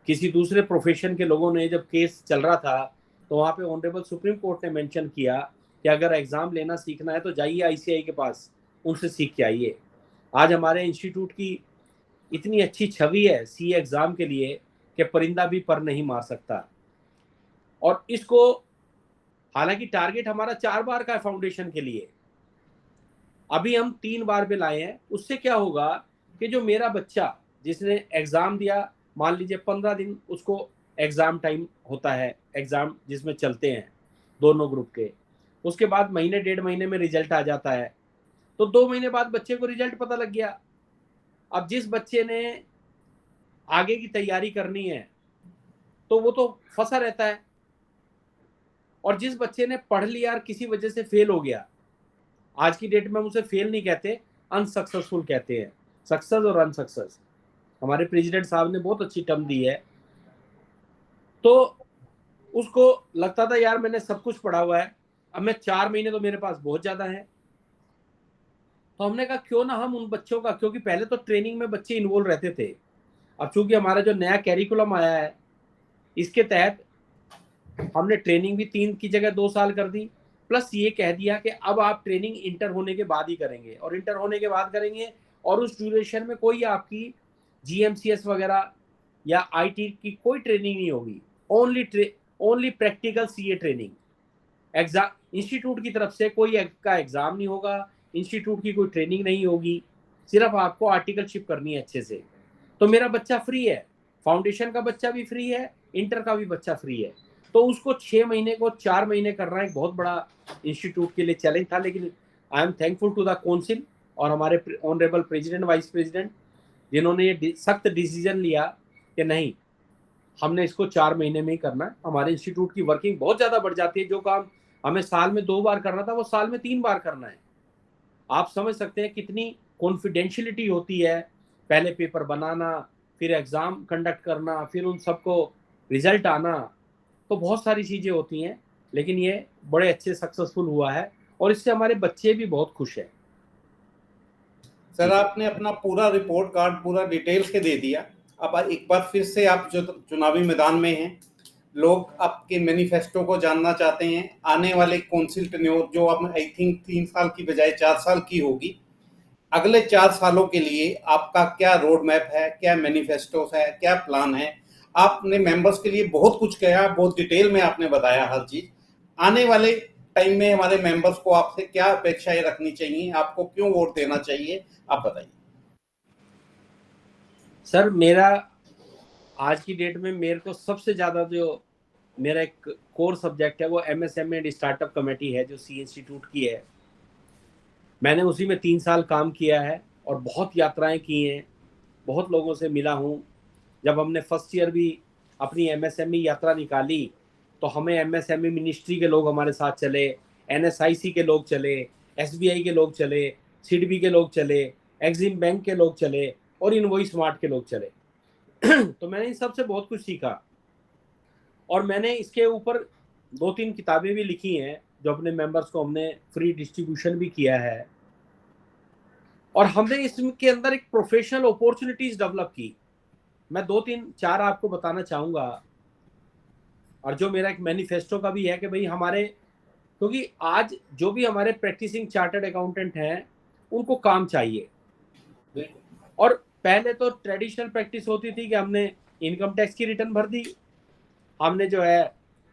किसी दूसरे प्रोफेशन के लोगों ने, जब केस चल रहा था तो वहाँ पे ऑनरेबल सुप्रीम कोर्ट ने मेंशन किया कि अगर एग्जाम लेना सीखना है तो जाइए आईसीआई के पास, उनसे सीख के आइए। आज हमारे इंस्टीट्यूट की इतनी अच्छी छवि है सी एग्जाम के लिए कि परिंदा भी पर नहीं मार सकता। और इसको, हालांकि टारगेट हमारा 4 बार का है फाउंडेशन के लिए, अभी हम 3 बार पे लाए हैं। उससे क्या होगा कि जो मेरा बच्चा जिसने एग्जाम दिया, मान लीजिए 15 दिन उसको एग्जाम टाइम होता है, एग्जाम जिसमें चलते हैं दोनों ग्रुप के, उसके बाद महीने 1.5 महीने में रिजल्ट आ जाता है, तो 2 महीने बाद बच्चे को रिजल्ट पता लग गया। अब जिस बच्चे ने आगे की तैयारी करनी है तो वो तो फंसा रहता है, और जिस बच्चे ने पढ़ लिया और किसी वजह से फेल हो गया, आज की डेट में हम उसे फेल नहीं कहते, अनसक्सेसफुल कहते हैं। सक्सेस और अनसक्सेस, हमारे प्रेसिडेंट साहब ने बहुत अच्छी टर्म दी है। तो उसको लगता था यार मैंने सब कुछ पढ़ा हुआ है, अब मैं 4 महीने तो मेरे पास बहुत ज्यादा है। तो हमने कहा क्यों ना हम उन बच्चों का, क्योंकि पहले तो ट्रेनिंग में बच्चे इन्वॉल्व रहते थे, अब चूंकि हमारा जो नया कैरिकुलम आया है इसके तहत हमने ट्रेनिंग भी 3 की जगह 2 साल कर दी, प्लस ये कह दिया कि अब आप ट्रेनिंग इंटर होने के बाद ही करेंगे, और इंटर होने के बाद करेंगे, और उस ड्यूरेशन में कोई आपकी जीएमसीएस वगैरह या आईटी की कोई ट्रेनिंग नहीं होगी, only practical CA training. Exam institute की तरफ से कोई का एग्जाम नहीं होगा, इंस्टीट्यूट की कोई ट्रेनिंग नहीं होगी, सिर्फ आपको आर्टिकलशिप करनी है अच्छे से। तो मेरा बच्चा फ्री है, फाउंडेशन का बच्चा भी फ्री है, इंटर का भी बच्चा फ्री है। तो उसको 6 महीने को 4 महीने करना एक बहुत बड़ा इंस्टीट्यूट के लिए चैलेंज था, लेकिन I am thankful to the council और हमारे ऑनरेबल प्रेसिडेंट वाइस प्रेसिडेंट, जिन्होंने ये सख्त डिसीजन लिया कि नहीं, हमने इसको 4 महीने में ही करना है। हमारे इंस्टीट्यूट की वर्किंग बहुत ज़्यादा बढ़ जाती है, जो काम हमें साल में 2 बार करना था वो साल में 3 बार करना है। आप समझ सकते हैं कितनी कॉन्फिडेंशियलिटी होती है, पहले पेपर बनाना, फिर एग्ज़ाम कंडक्ट करना, फिर उन सबको रिजल्ट आना, तो बहुत सारी चीज़ें होती हैं। लेकिन ये बड़े अच्छे सक्सेसफुल हुआ है, और इससे हमारे बच्चे भी बहुत खुश हैं। सर आपने अपना पूरा रिपोर्ट कार्ड पूरा डिटेल्स के दे दिया। अब एक बार फिर से आप जो चुनावी मैदान में हैं, लोग आपके मैनिफेस्टो को जानना चाहते हैं। आने वाले काउंसिल टेन्योर जो अब आई थिंक 3 साल की बजाय 4 साल की होगी, अगले 4 सालों के लिए आपका क्या रोड मैप है, क्या मैनिफेस्टो है, क्या प्लान है? आपने मेंबर्स के लिए बहुत कुछ कहा, बहुत डिटेल में आपने बताया हर चीज। आने वाले टाइम में हमारे मेंबर्स को आपसे क्या अपेक्षाएं रखनी चाहिए, आपको क्यों वोट देना चाहिए, आप बताइए। सर मेरा आज की डेट में मेरे को सबसे ज़्यादा जो मेरा एक कोर सब्जेक्ट है वो एमएसएमई एंड स्टार्टअप कमेटी है, जो सी इंस्टीट्यूट की है। मैंने उसी में 3 साल काम किया है और बहुत यात्राएं की हैं, बहुत लोगों से मिला हूँ। जब हमने फर्स्ट ईयर भी अपनी एमएसएमई यात्रा निकाली तो हमें एमएसएमई मिनिस्ट्री के लोग हमारे साथ चले, एनएसआईसी के लोग चले, एसबीआई के लोग चले, सिडबी के लोग चले, एक्सिम बैंक के लोग चले, और इनवॉइस स्मार्ट के लोग चले। तो मैंने इन सबसे बहुत कुछ सीखा, और मैंने इसके ऊपर 2-3 किताबें भी लिखी हैं जो अपने मेंबर्स को हमने फ्री डिस्ट्रीब्यूशन भी किया है। और हमने इसके अंदर एक प्रोफेशनल अपॉर्चुनिटीज डेवलप की। मैं 2-3-4 आपको बताना चाहूंगा, और जो मेरा एक मैनिफेस्टो का भी है कि भाई हमारे, क्योंकि आज जो भी हमारे प्रैक्टिसिंग चार्टर्ड अकाउंटेंट हैं उनको काम चाहिए। और पहले तो ट्रेडिशनल प्रैक्टिस होती थी कि हमने इनकम टैक्स की रिटर्न भर दी, हमने जो है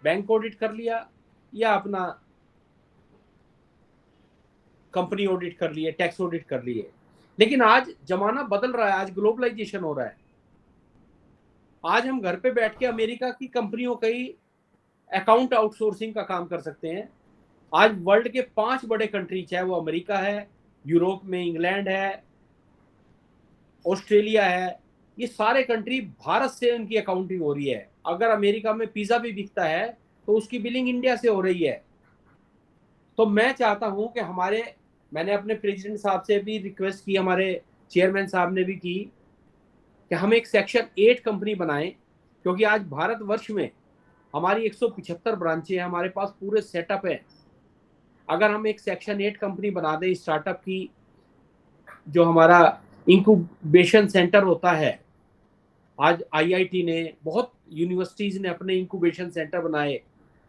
बैंक ऑडिट कर लिया, या अपना कंपनी ऑडिट कर लिए, टैक्स ऑडिट कर लिए। लेकिन आज जमाना बदल रहा है, आज ग्लोबलाइजेशन हो रहा है। आज हम घर पे बैठ के अमेरिका की कंपनियों की अकाउंट आउटसोर्सिंग का काम कर सकते हैं। आज वर्ल्ड के 5 बड़े कंट्री, चाहे वो अमेरिका है, यूरोप में इंग्लैंड है, ऑस्ट्रेलिया है, ये सारे कंट्री भारत से उनकी अकाउंटिंग हो रही है। अगर अमेरिका में पिज्जा भी बिकता है तो उसकी बिलिंग इंडिया से हो रही है। तो मैं चाहता हूं कि मैंने अपने प्रेसिडेंट साहब से भी रिक्वेस्ट की, हमारे चेयरमैन साहब ने भी की, कि हम एक सेक्शन 8 कंपनी बनाएं, क्योंकि आज भारतवर्ष में हमारी 175 ब्रांचें हैं, हमारे पास पूरे सेटअप है। अगर हम एक सेक्शन 8 कंपनी बना दें स्टार्टअप की, जो हमारा इंक्यूबेशन सेंटर होता है, आज आईआईटी ने, बहुत यूनिवर्सिटीज ने अपने इंक्यूबेशन सेंटर बनाए,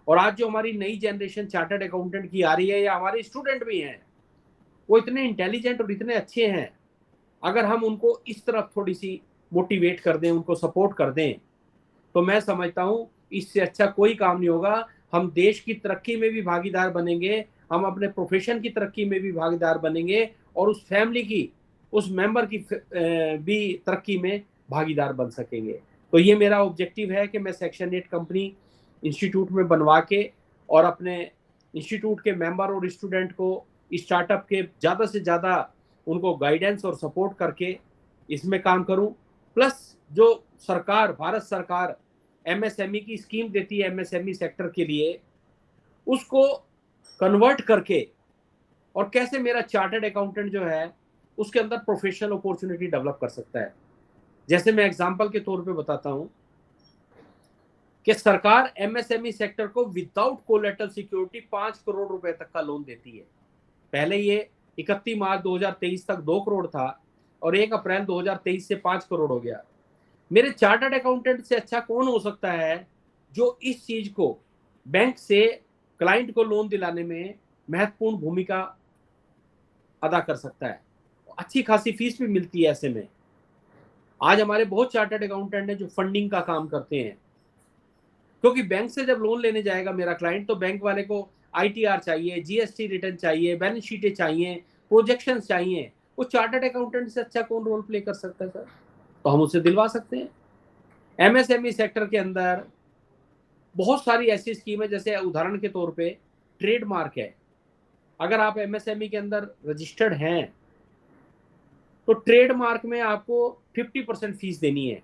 और आज जो हमारी नई जनरेशन चार्टर्ड अकाउंटेंट की आ रही है, या हमारे स्टूडेंट भी हैं, वो इतने इंटेलिजेंट और इतने अच्छे हैं। अगर हम उनको इस तरफ थोड़ी सी मोटिवेट कर दें, उनको सपोर्ट कर दें, तो मैं समझता हूं इससे अच्छा कोई काम नहीं होगा। हम देश की तरक्की में भी भागीदार बनेंगे, हम अपने प्रोफेशन की तरक्की में भी भागीदार बनेंगे, और उस फैमिली की, उस मेंबर की भी तरक्की में भागीदार बन सकेंगे। तो ये मेरा ऑब्जेक्टिव है कि मैं सेक्शन 8 कंपनी इंस्टीट्यूट में बनवा के, और अपने इंस्टीट्यूट के मेंबर और स्टूडेंट को स्टार्टअप के ज़्यादा से ज़्यादा उनको गाइडेंस और सपोर्ट करके इसमें काम करूं। प्लस जो सरकार, भारत सरकार एमएसएमई की स्कीम देती है एमएसएमई सेक्टर के लिए, उसको कन्वर्ट करके, और कैसे मेरा चार्टर्ड अकाउंटेंट जो है उसके अंदर प्रोफेशनल अपॉर्चुनिटी डेवलप कर सकता है। जैसे मैं एग्जांपल के तौर पे बताता हूं कि सरकार एमएसएमई सेक्टर को विदाउट कोलेटरल सिक्योरिटी 5 करोड़ रुपए तक का लोन देती है। पहले ये 31 मार्च 2023 तक 2 करोड़ था, और 1 अप्रैल 2023 से 5 करोड़ हो गया। मेरे चार्टर्ड अकाउंटेंट से अच्छा कौन हो सकता है जो इस चीज को, बैंक से क्लाइंट को लोन दिलाने में महत्वपूर्ण भूमिका अदा कर सकता है। अच्छी खासी फीस भी मिलती है ऐसे में। आज हमारे बहुत चार्टर्ड अकाउंटेंट हैं जो फंडिंग का काम करते हैं, क्योंकि बैंक से जब लोन लेने जाएगा मेरा क्लाइंट, तो बैंक वाले को आईटीआर चाहिए, जीएसटी रिटर्न चाहिए, बैलेंस शीटें चाहिए, प्रोजेक्शंस चाहिए। वो चार्टर्ड अकाउंटेंट से अच्छा कौन रोल प्ले कर सकता है सर? तो हम उससे दिलवा सकते हैं। एमएसएमई सेक्टर के अंदर बहुत सारी ऐसी स्कीम है, जैसे उदाहरण के तौर पे ट्रेडमार्क है। अगर आप एमएसएमई के अंदर रजिस्टर्ड हैं, तो ट्रेडमार्क में आपको 50% फीस देनी है।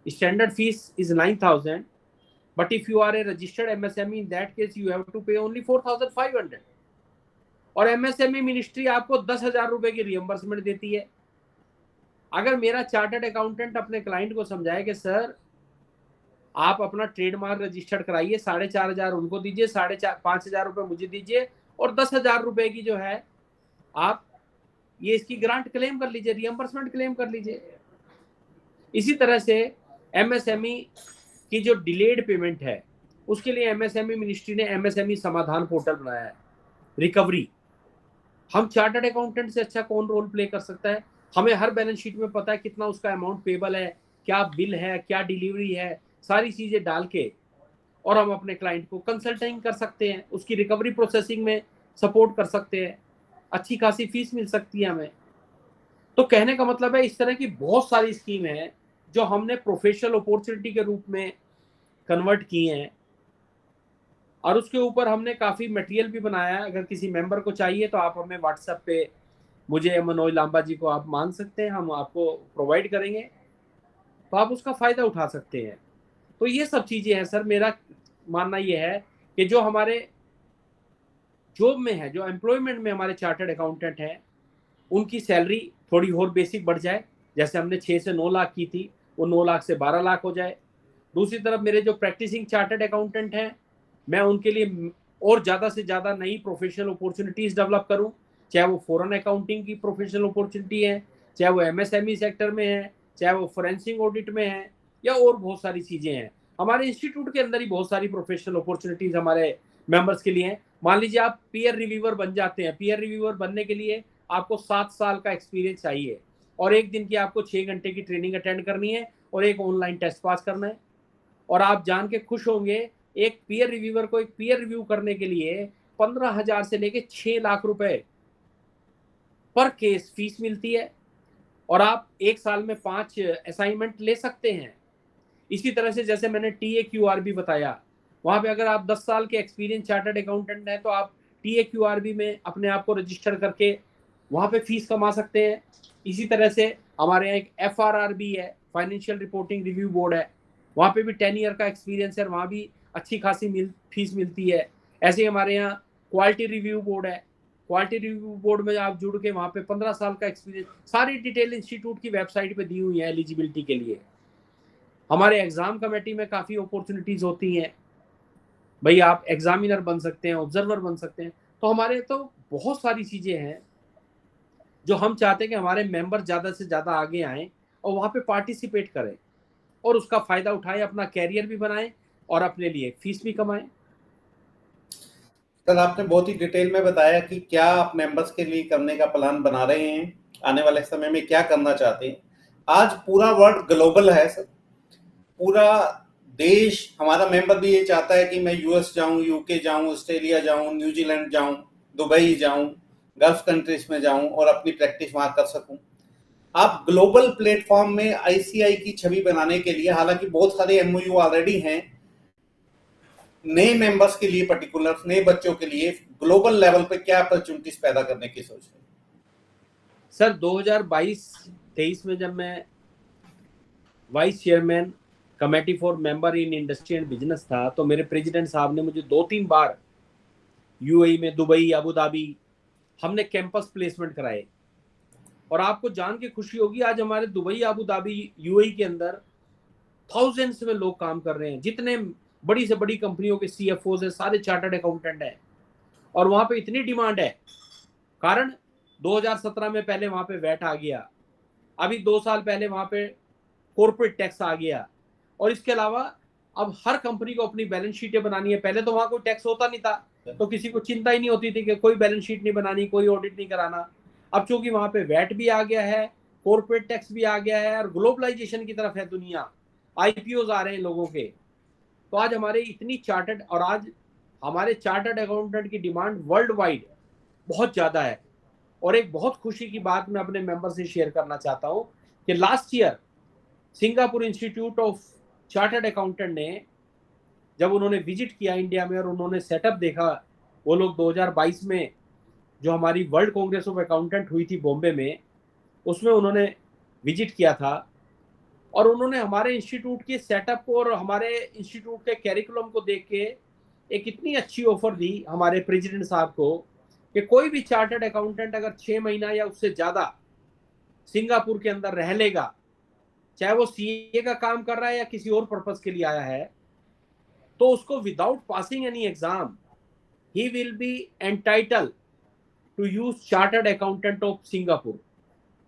Standard fees is 9,000, but if you are a registered MSME, in that case you have to pay only 4,500। और एमएसएमई मिनिस्ट्री आपको 10,000 रुपए की रियम्बर्समेंट देती है। अगर मेरा चार्टर्ड अकाउंटेंट अपने क्लाइंट को समझाए कि सर आप अपना ट्रेडमार्क रजिस्टर्ड कराइए, 4,500 उनको दीजिए, 5,500 रुपए मुझे दीजिए, और 10,000 रुपए की जो है आप ये इसकी ग्रांट क्लेम कर लीजिए, रियम्बर्समेंट क्लेम कर लीजिए। इसी तरह से एमएसएमई की जो डिलेड पेमेंट है, उसके लिए एमएसएमई मिनिस्ट्री ने एमएसएमई समाधान पोर्टल बनाया है, रिकवरी। हम चार्टर्ड अकाउंटेंट से अच्छा कौन रोल प्ले कर सकता है? हमें हर बैलेंस शीट में पता है कितना उसका अमाउंट पेबल है, क्या बिल है, क्या डिलीवरी है, सारी चीजें डाल के, और हम अपने क्लाइंट को कंसल्टिंग कर सकते हैं, उसकी रिकवरी प्रोसेसिंग में सपोर्ट कर सकते हैं, अच्छी खासी फीस मिल सकती है हमें। तो कहने का मतलब है, इस तरह की बहुत सारी स्कीम है जो हमने प्रोफेशनल अपॉर्चुनिटी के रूप में कन्वर्ट किए हैं, और उसके ऊपर हमने काफ़ी मटेरियल भी बनाया है। अगर किसी मेंबर को चाहिए तो आप हमें व्हाट्सएप पे, मुझे मनोज लांबा जी को आप मांग सकते हैं, हम आपको प्रोवाइड करेंगे, तो आप उसका फ़ायदा उठा सकते हैं। तो ये सब चीज़ें हैं सर। मेरा मानना ये है कि जो हमारे जॉब में है, जो एम्प्लॉयमेंट में हमारे चार्टर्ड अकाउंटेंट हैं, उनकी सैलरी थोड़ी और बेसिक बढ़ जाए। जैसे हमने 6 से 9 लाख की थी, वो 9 लाख से 12 लाख हो जाए। दूसरी तरफ मेरे जो प्रैक्टिसिंग चार्टर्ड अकाउंटेंट हैं, मैं उनके लिए और ज़्यादा से ज़्यादा नई प्रोफेशनल अपॉर्चुनिटीज़ डेवलप करूं, चाहे वो फॉरेन अकाउंटिंग की प्रोफेशनल अपॉर्चुनिटी है, चाहे वो एमएसएमई सेक्टर में है, चाहे वो फोरेंसिक ऑडिट में है, या और बहुत सारी चीज़ें हैं। हमारे इंस्टीट्यूट के अंदर ही बहुत सारी प्रोफेशनल अपॉर्चुनिटीज़ हमारे मेंबर्स के लिए हैं। मान लीजिए आप पीयर रिव्यूअर बन जाते हैं। पीयर रिव्यूअर बनने के लिए आपको 7 साल का एक्सपीरियंस चाहिए, और एक दिन की आपको 6 घंटे की ट्रेनिंग अटेंड करनी है, और एक ऑनलाइन टेस्ट पास करना है। और आप जान के खुश होंगे, एक पीयर रिव्यूअर को एक पीयर रिव्यू करने के लिए 15,000 से लेके 6 लाख रुपए पर केस फीस मिलती है, और आप एक साल में 5 असाइनमेंट ले सकते हैं। इसी तरह से जैसे मैंने TAQRB बताया, वहां पे अगर आप 10 साल के एक्सपीरियंस चार्टर्ड अकाउंटेंट हैं तो आप TAQRB में अपने आप को रजिस्टर करके वहां पे फीस कमा सकते हैं। इसी तरह से हमारे यहाँ एक FRRB है, फाइनेंशियल रिपोर्टिंग रिव्यू बोर्ड है, वहां पे भी 10 ईयर का एक्सपीरियंस है, वहां भी अच्छी खासी फीस मिलती है। ऐसे ही हमारे यहाँ क्वालिटी रिव्यू बोर्ड है, क्वालिटी रिव्यू बोर्ड में आप जुड़ के वहां पे 15 साल का एक्सपीरियंस, सारी डिटेल इंस्टीट्यूट की वेबसाइट पे दी हुई है एलिजिबिलिटी के लिए। हमारे एग्जाम कमेटी में काफ़ी अपॉर्चुनिटीज़ होती हैं, भाई आप एग्जामिनर बन सकते हैं, ऑब्जर्वर बन सकते हैं। तो हमारे तो बहुत सारी चीज़ें हैं जो हम चाहते हैं कि हमारे मेंबर ज़्यादा से ज़्यादा आगे आएँ और वहाँ पे पार्टिसिपेट करें और उसका फ़ायदा उठाएं, अपना कैरियर भी बनाएं और अपने लिए फीस भी कमाएं। सर, आपने बहुत ही डिटेल में बताया कि क्या आप मेंबर्स के लिए करने का प्लान बना रहे हैं, आने वाले समय में क्या करना चाहते हैं। आज पूरा वर्ल्ड ग्लोबल है सर, पूरा देश हमारा मेंबर भी ये चाहता है कि मैं US जाऊं, UK जाऊं, ऑस्ट्रेलिया जाऊं, न्यूजीलैंड जाऊं, दुबई जाऊं, गल्फ कंट्रीज में जाऊं और अपनी प्रैक्टिस वहां कर सकूं। आप ग्लोबल प्लेटफॉर्म में ICI की छवि बनाने के लिए, हालांकि बहुत सारे MOU ऑलरेडी हैं, नए मेंबर्स के लिए, पर्टिकुलर नए बच्चों के लिए ग्लोबल लेवल पे क्या अपॉर्चुनिटीज पैदा करने की सोच है? सर 2022-23 में जब मैं vice chairman committee for member in industry and business था, तो मेरे प्रेसिडेंट साहब ने मुझे 2-3 बार UAE में, दुबई, अबू धाबी, हमने कैंपस प्लेसमेंट कराए। और आपको जान के खुशी होगी, आज हमारे दुबई, अबू धाबी, UAE के अंदर थाउजेंड्स में लोग काम कर रहे हैं। जितने बड़ी से बड़ी कंपनियों के CFOs हैं, सारे चार्टर्ड अकाउंटेंट हैं। और वहां पे इतनी डिमांड है, कारण 2017 में पहले वहां पे वैट आ गया, अभी 2 साल पहले वहां पे कॉर्पोरेट टैक्स आ गया, और इसके अलावा अब हर कंपनी को अपनी बैलेंस शीटें बनानी है। पहले तो वहां कोई टैक्स होता नहीं था, तो किसी को चिंता ही नहीं होती थी कि कोई बैलेंस शीट नहीं बनानी, कोई ऑडिट नहीं कराना। अब चूंकि वहां पे वैट भी आ गया है, कॉर्पोरेट टैक्स भी आ गया है, और ग्लोबलाइजेशन की तरफ है दुनिया, IPOs आ रहे हैं लोगों के, तो आज हमारे इतनी चार्टर्ड, और आज हमारे चार्टर्ड अकाउंटेंट की डिमांड वर्ल्ड वाइड बहुत ज़्यादा है। और एक बहुत खुशी की बात मैं अपने मेंबर से शेयर करना चाहता हूं कि last year Singapore institute of chartered accountant ने, जब उन्होंने विजिट किया इंडिया में और उन्होंने सेटअप देखा, वो लोग 2022 में जो हमारी वर्ल्ड कांग्रेस ऑफ अकाउंटेंट हुई थी बॉम्बे में, उसमें उन्होंने विजिट किया था, और उन्होंने हमारे इंस्टीट्यूट के सेटअप को और हमारे इंस्टीट्यूट के कैरिकुलम को देख के एक इतनी अच्छी ऑफर दी हमारे प्रेसिडेंट साहब को कि कोई भी चार्टर्ड अकाउंटेंट अगर 6 महीना या उससे ज़्यादा सिंगापुर के अंदर रह लेगा, चाहे वो CA का काम कर रहा है या किसी और पर्पस के लिए आया है, तो उसको without passing any exam he will be entitled to use chartered accountant of Singapore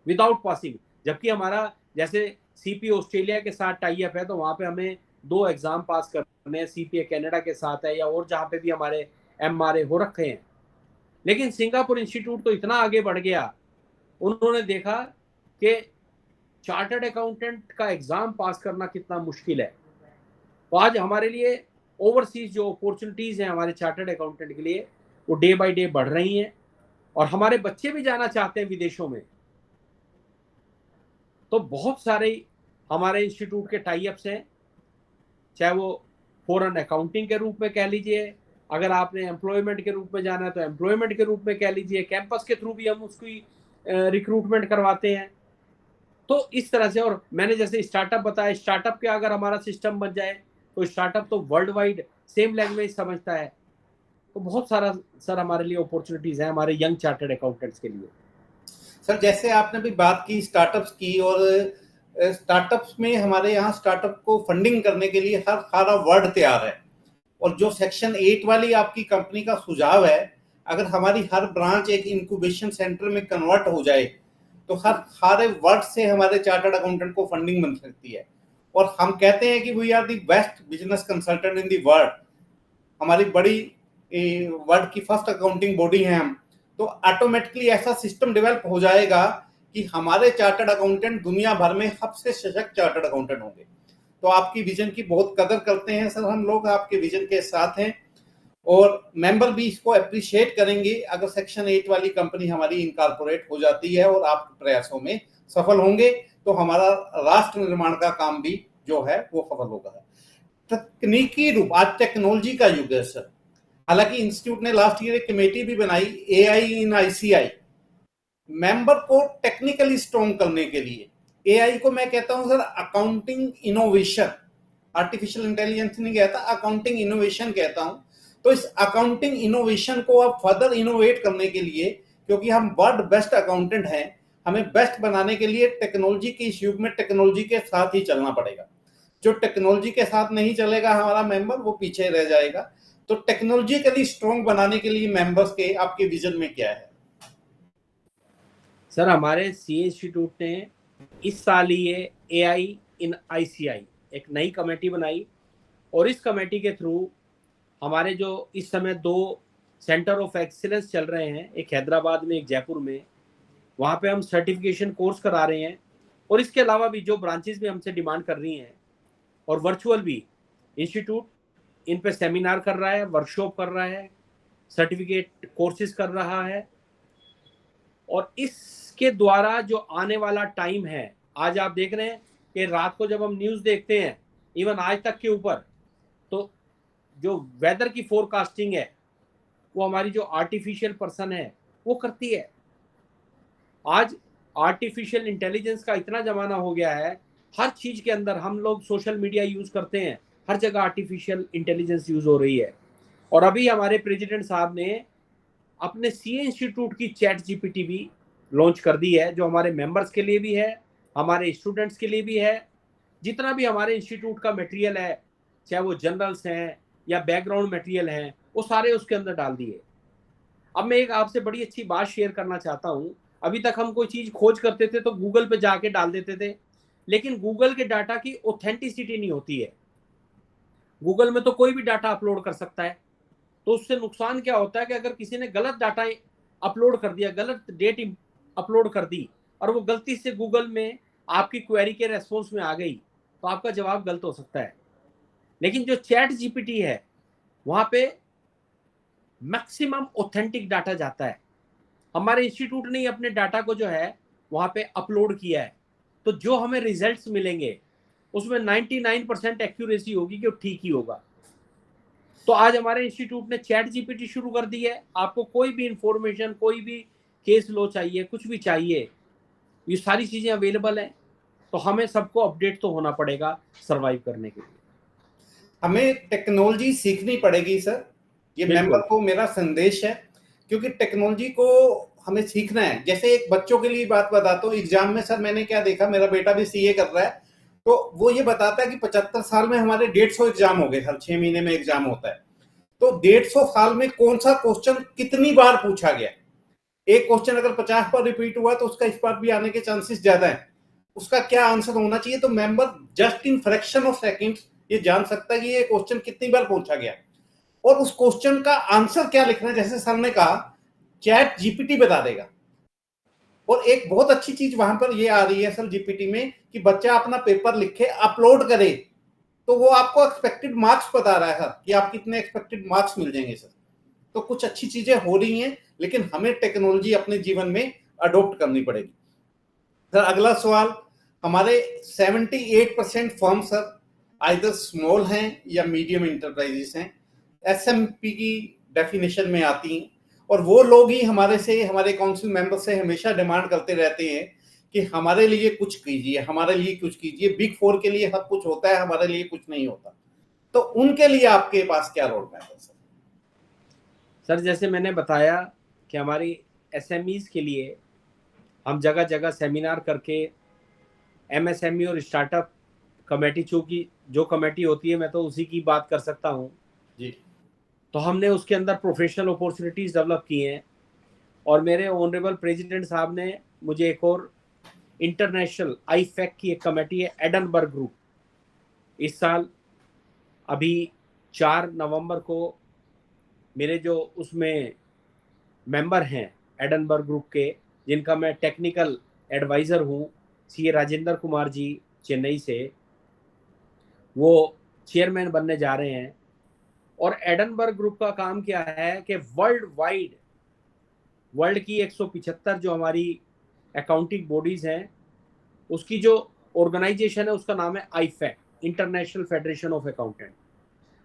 without passing. जबकि हमारा जैसे CPA ऑस्ट्रेलिया के साथ टाई अप है, तो वहां पे हमें 2 एग्जाम पास करने हैं, CPA कनाडा के साथ है या और जहां पे भी हमारे MRA हो रखे हैं। लेकिन सिंगापुर इंस्टीट्यूट तो इतना आगे बढ़ गया, उन्होंने देखा कि चार्टर्ड अकाउंटेंट का एग्जाम पास करना कितना मुश्किल है। तो आज हमारे लिए ओवरसीज जो अपॉर्चुनिटीज हैं हमारे चार्टर्ड अकाउंटेंट के लिए, वो डे बाय डे बढ़ रही हैं, और हमारे बच्चे भी जाना चाहते हैं विदेशों में। तो बहुत सारे हमारे इंस्टीट्यूट के टाई अप्स हैं, चाहे वो फॉरेन अकाउंटिंग के रूप में कह लीजिए, अगर आपने एम्प्लॉयमेंट के रूप में जाना है तो एम्प्लॉयमेंट के रूप में कह लीजिए, कैंपस के थ्रू भी हम उसकी रिक्रूटमेंट करवाते हैं। तो इस तरह से, और मैंने जैसे स्टार्टअप बताया, स्टार्टअप के अगर हमारा सिस्टम बन जाए तो स्टार्टअप तो वर्ल्ड वाइड सेम लैंग्वेज समझता है। तो बहुत सारा सर हमारे लिए अपॉर्चुनिटीज हैं हमारे यंग चार्टर्ड अकाउंटेंट्स के लिए। सर, जैसे आपने भी बात की स्टार्टअप्स की, और स्टार्टअप्स में हमारे यहाँ स्टार्टअप को फंडिंग करने के लिए हर सारा वर्ड तैयार है। और जो सेक्शन 8 वाली आपकी कंपनी का सुझाव है, अगर हमारी हर ब्रांच एक इंक्यूबेशन सेंटर में कन्वर्ट हो जाए तो हर सारे वर्ड से हमारे चार्टर्ड अकाउंटेंट को फंडिंग मिल सकती है। और हम कहते हैं कि we are the best business consultant in the world, हमारी बड़ी वर्ल्ड की फर्स्ट अकाउंटिंग बॉडी है हम। तो ऑटोमेटिकली ऐसा सिस्टम डेवलप हो जाएगा कि हमारे चार्टर्ड अकाउंटेंट दुनिया भर में सबसे सशक्त चार्टर्ड अकाउंटेंट होंगे। तो आपकी विजन की बहुत कदर करते हैं सर, हम लोग आपके विजन के साथ हैं, और मेंबर भी इसको अप्रिशिएट करेंगे अगर सेक्शन 8 वाली कंपनी हमारी इनकॉर्पोरेट हो जाती है और आप प्रयासों में सफल होंगे तो हमारा राष्ट्र निर्माण का काम भी जो है वो सफल होगा। तकनीकी रूप, आज टेक्नोलॉजी का युग है सर। हालांकि इंस्टीट्यूट ने लास्ट ईयर एक कमेटी भी बनाई, एआई इन आईसीआई, मेंबर को टेक्निकली स्ट्रॉन्ग करने के लिए। एआई को मैं कहता हूं sir accounting innovation, artificial intelligence नहीं कहता, अकाउंटिंग इनोवेशन कहता हूं। तो इस अकाउंटिंग इनोवेशन को अब फर्दर इनोवेट करने के लिए, क्योंकि हम वर्ल्ड बेस्ट अकाउंटेंट हैं, हमें बेस्ट बनाने के लिए टेक्नोलॉजी के इस युग में टेक्नोलॉजी के साथ ही चलना पड़ेगा। जो टेक्नोलॉजी के साथ नहीं चलेगा हमारा मेंबर, वो पीछे रह जाएगा। तो टेक्नोलॉजिकली स्ट्रॉन्ग बनाने के लिए मेंबर्स के आपके विजन में क्या है? सर हमारे सीए इंस्टीट्यूट ने इस साल ये एआई इन आईसीआई एक नई कमेटी बनाई, और इस कमेटी के थ्रू हमारे जो इस समय 2 सेंटर ऑफ एक्सीलेंस चल रहे हैं, एक हैदराबाद में, एक जयपुर में, वहाँ पे हम सर्टिफिकेशन कोर्स करा रहे हैं। और इसके अलावा भी जो ब्रांचेस भी हमसे डिमांड कर रही हैं, और वर्चुअल भी इंस्टीट्यूट इन पे सेमिनार कर रहा है, वर्कशॉप कर रहा है, सर्टिफिकेट कोर्सेज कर रहा है। और इसके द्वारा जो आने वाला टाइम है, आज आप देख रहे हैं कि रात को जब हम न्यूज़ देखते हैं, इवन आज तक के ऊपर, तो जो वेदर की फोरकास्टिंग है वो हमारी जो आर्टिफिशियल पर्सन है वो करती है। आज आर्टिफिशियल इंटेलिजेंस का इतना ज़माना हो गया है, हर चीज़ के अंदर हम लोग सोशल मीडिया यूज़ करते हैं, हर जगह आर्टिफिशियल इंटेलिजेंस यूज़ हो रही है। और अभी हमारे प्रेसिडेंट साहब ने अपने सीए इंस्टीट्यूट की चैट जीपीटी भी लॉन्च कर दी है, जो हमारे मेंबर्स के लिए भी है, हमारे स्टूडेंट्स के लिए भी है। जितना भी हमारे इंस्टीट्यूट का मटेरियल है, चाहे वो जर्नल्स हैं या बैकग्राउंड मटेरियल हैं, वो सारे उसके अंदर डाल दिए। अब मैं एक आपसे बड़ी अच्छी बात शेयर करना चाहता हूँ। अभी तक हम कोई चीज़ खोज करते थे तो गूगल पे जाके डाल देते थे, लेकिन गूगल के डाटा की ऑथेंटिसिटी नहीं होती है। गूगल में तो कोई भी डाटा अपलोड कर सकता है, तो उससे नुकसान क्या होता है कि अगर किसी ने गलत डाटा अपलोड कर दिया, गलत डेट अपलोड कर दी, और वो गलती से गूगल में आपकी क्वेरी के रेस्पॉन्स में आ गई, तो आपका जवाब गलत हो सकता है। लेकिन जो चैट जीपीटी है, वहां पे मैक्सिमम ऑथेंटिक डाटा जाता है। हमारे इंस्टीट्यूट ने अपने डाटा को जो है वहां पे अपलोड किया है, तो जो हमें रिजल्ट्स मिलेंगे उसमें 99% एक्यूरेसी होगी कि वो ठीक ही होगा। तो आज हमारे इंस्टीट्यूट ने चैट जीपीटी शुरू कर दी है। आपको कोई भी इंफॉर्मेशन, कोई भी केस लो चाहिए, कुछ भी चाहिए, ये सारी चीजें अवेलेबल हैं। तो हमें सबको अपडेट तो होना पड़ेगा सर्वाइव करने के लिए। हमें टेक्नोलॉजी सीखनी पड़ेगी सर, ये मेंबर को मेरा संदेश है, क्योंकि टेक्नोलॉजी को हमें सीखना है। जैसे एक बच्चों के लिए बात बताता हूँ, एग्जाम में सर मैंने क्या देखा, मेरा बेटा भी सीए कर रहा है, तो वो ये बताता है कि 75 साल में हमारे 150 एग्जाम हो गए, हर 6 महीने में एग्जाम होता है। तो 150 साल में कौन सा क्वेश्चन कितनी बार पूछा गया, एक क्वेश्चन अगर 50 बार रिपीट हुआ तो उसका इस बार भी आने के चांसेस ज्यादा है, उसका क्या आंसर होना चाहिए। तो member just in fraction of seconds ये जान सकता है कि ये क्वेश्चन कितनी बार पूछा गया, और उस क्वेश्चन का आंसर क्या लिखना है। जैसे सर ने कहा, चैट जीपीटी बता देगा। और एक बहुत अच्छी चीज वहां पर ये आ रही है सर जीपीटी में, कि बच्चा अपना पेपर लिखे, अपलोड करे, तो वो आपको एक्सपेक्टेड मार्क्स बता रहा है सर, कि आप कितने एक्सपेक्टेड मार्क्स मिल जाएंगे सर। तो कुछ अच्छी चीजें हो रही हैं, लेकिन हमें टेक्नोलॉजी अपने जीवन में अडॉप्ट करनी पड़ेगी। सर अगला सवाल, हमारे 78% फर्म सर आइदर स्मॉल हैं या मीडियम इंटरप्राइजेस हैं, एसएमपी की डेफिनेशन में आती हैं, और वो लोग ही हमारे काउंसिल मेंबर से हमेशा डिमांड करते रहते हैं कि हमारे लिए कुछ कीजिए, हमारे लिए कुछ कीजिए। बिग 4 के लिए सब कुछ होता है, हमारे लिए कुछ नहीं होता। तो उनके लिए आपके पास क्या रोड मैप है सर? जैसे मैंने बताया कि हमारी एसएमईज के लिए हम जगह जगह सेमिनार करके एमएसएमई और स्टार्टअप कमेटी, चूंकि जो कमेटी होती है मैं तो उसी की बात कर सकता हूँ जी, तो हमने उसके अंदर प्रोफेशनल अपॉर्चुनिटीज डेवलप की हैं। और मेरे ऑनरेबल प्रेसिडेंट साहब ने मुझे एक और इंटरनेशनल आईफैक की एक कमेटी है, एडनबर्ग ग्रुप, इस साल अभी 4 नवंबर को मेरे जो उसमें मेंबर हैं एडनबर्ग ग्रुप के, जिनका मैं टेक्निकल एडवाइज़र हूँ, सीए राजेंद्र कुमार जी चेन्नई से, वो चेयरमैन बनने जा रहे हैं। और एडनबर्ग ग्रुप का काम क्या है कि वर्ल्ड की 175 जो हमारी अकाउंटिंग बॉडीज हैं, उसकी जो ऑर्गेनाइजेशन है उसका नाम है IFAC, international federation of accountant.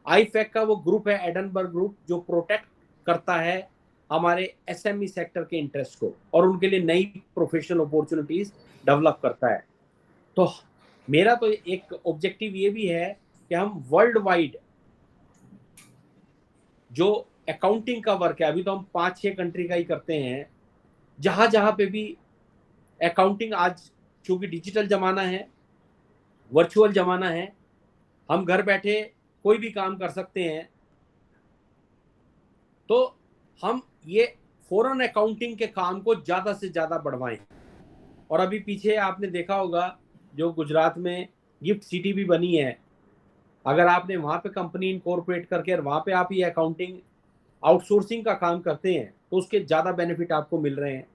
IFAC का वो ग्रुप है, एडनबर्ग ग्रुप, जो प्रोटेक्ट करता है हमारे एसएमई सेक्टर के इंटरेस्ट को और उनके लिए नई प्रोफेशनल अपॉर्चुनिटीज डेवलप करता है। तो मेरा तो एक ऑब्जेक्टिव ये भी है कि हम वर्ल्ड वाइड जो अकाउंटिंग का वर्क है, अभी तो हम 5-6 कंट्री का ही करते हैं, जहां जहां पे भी अकाउंटिंग आज, चूंकि डिजिटल जमाना है, वर्चुअल जमाना है, हम घर बैठे कोई भी काम कर सकते हैं, तो हम ये फॉरेन अकाउंटिंग के काम को ज्यादा से ज्यादा बढ़वाएं। और अभी पीछे आपने देखा होगा जो गुजरात में गिफ्ट सिटी भी बनी है, अगर आपने वहां पे कंपनी इनकॉर्पोरेट करके और वहां पे आप ये अकाउंटिंग आउटसोर्सिंग का काम करते हैं तो उसके ज्यादा बेनिफिट आपको मिल रहे हैं।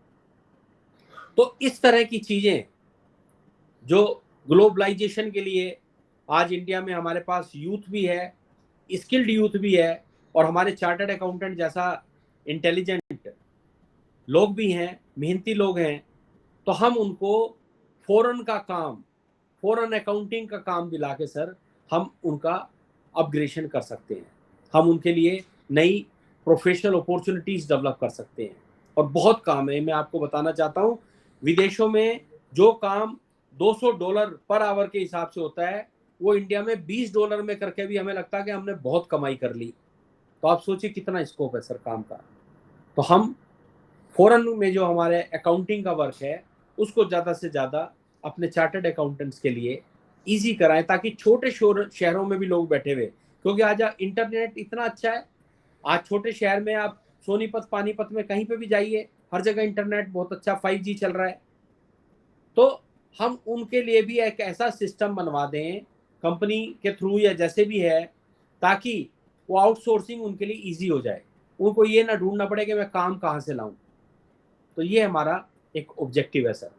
तो इस तरह की चीजें जो ग्लोबलाइजेशन के लिए, आज इंडिया में हमारे पास यूथ भी है, स्किल्ड यूथ भी है, और हमारे चार्टर्ड अकाउंटेंट जैसा इंटेलिजेंट लोग भी हैं, मेहनती लोग हैं, तो हम उनको फॉरेन का काम, फॉरेन अकाउंटिंग का काम दिला के सर हम उनका अपग्रेडेशन कर सकते हैं, हम उनके लिए नई प्रोफेशनल अपॉर्चुनिटीज डेवलप कर सकते हैं। और बहुत काम है, मैं आपको बताना चाहता हूँ, विदेशों में जो काम $200 पर आवर के हिसाब से होता है, वो इंडिया में $20 में करके भी हमें लगता है कि हमने बहुत कमाई कर ली। तो आप सोचिए कितना स्कोप है सर काम का। तो हम फॉरेन में जो हमारे अकाउंटिंग का वर्क है उसको ज़्यादा से ज़्यादा अपने चार्टर्ड अकाउंटेंट्स के लिए इजी कराएं, ताकि छोटे शहरों में भी लोग बैठे हुए, क्योंकि आज इंटरनेट इतना अच्छा है, आज छोटे शहर में आप सोनीपत, पानीपत में कहीं पे भी जाइए, हर जगह इंटरनेट बहुत अच्छा 5G चल रहा है। तो हम उनके लिए भी एक ऐसा सिस्टम बनवा दें कंपनी के थ्रू या जैसे भी है, ताकि वो आउटसोर्सिंग उनके लिए इजी हो जाए, उनको ये ना ढूंढना पड़े कि मैं काम कहाँ से लाऊं। तो ये हमारा एक ऑब्जेक्टिव है सर।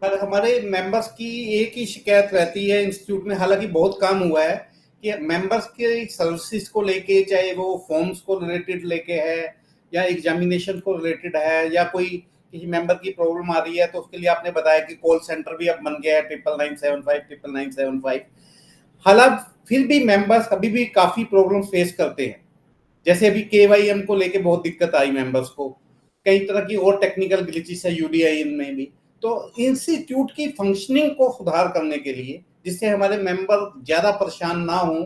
पर हमारे मेंबर्स की एक ही शिकायत रहती है इंस्टीट्यूट में, हालांकि बहुत काम हुआ है, कि मेंबर्स के सर्विसेज को लेके, चाहे वो फॉर्म्स को रिलेटेड लेके है या एग्जामिनेशन को रिलेटेड है, या कोई किसी मेंबर की प्रॉब्लम आ रही है तो उसके लिए आपने बताया कि कॉल सेंटर भी अब बन गया है 9995 हालांकि फिर भी मेंबर्स अभी भी काफ़ी प्रॉब्लम फेस करते हैं। जैसे अभी KYM को लेके बहुत दिक्कत आई मेंबर्स को, कई तरह की और टेक्निकल ग्लिचेस है UDI में भी। तो इंस्टीट्यूट की फंक्शनिंग को सुधार करने के लिए, जिससे हमारे मेंबर ज़्यादा परेशान ना हों,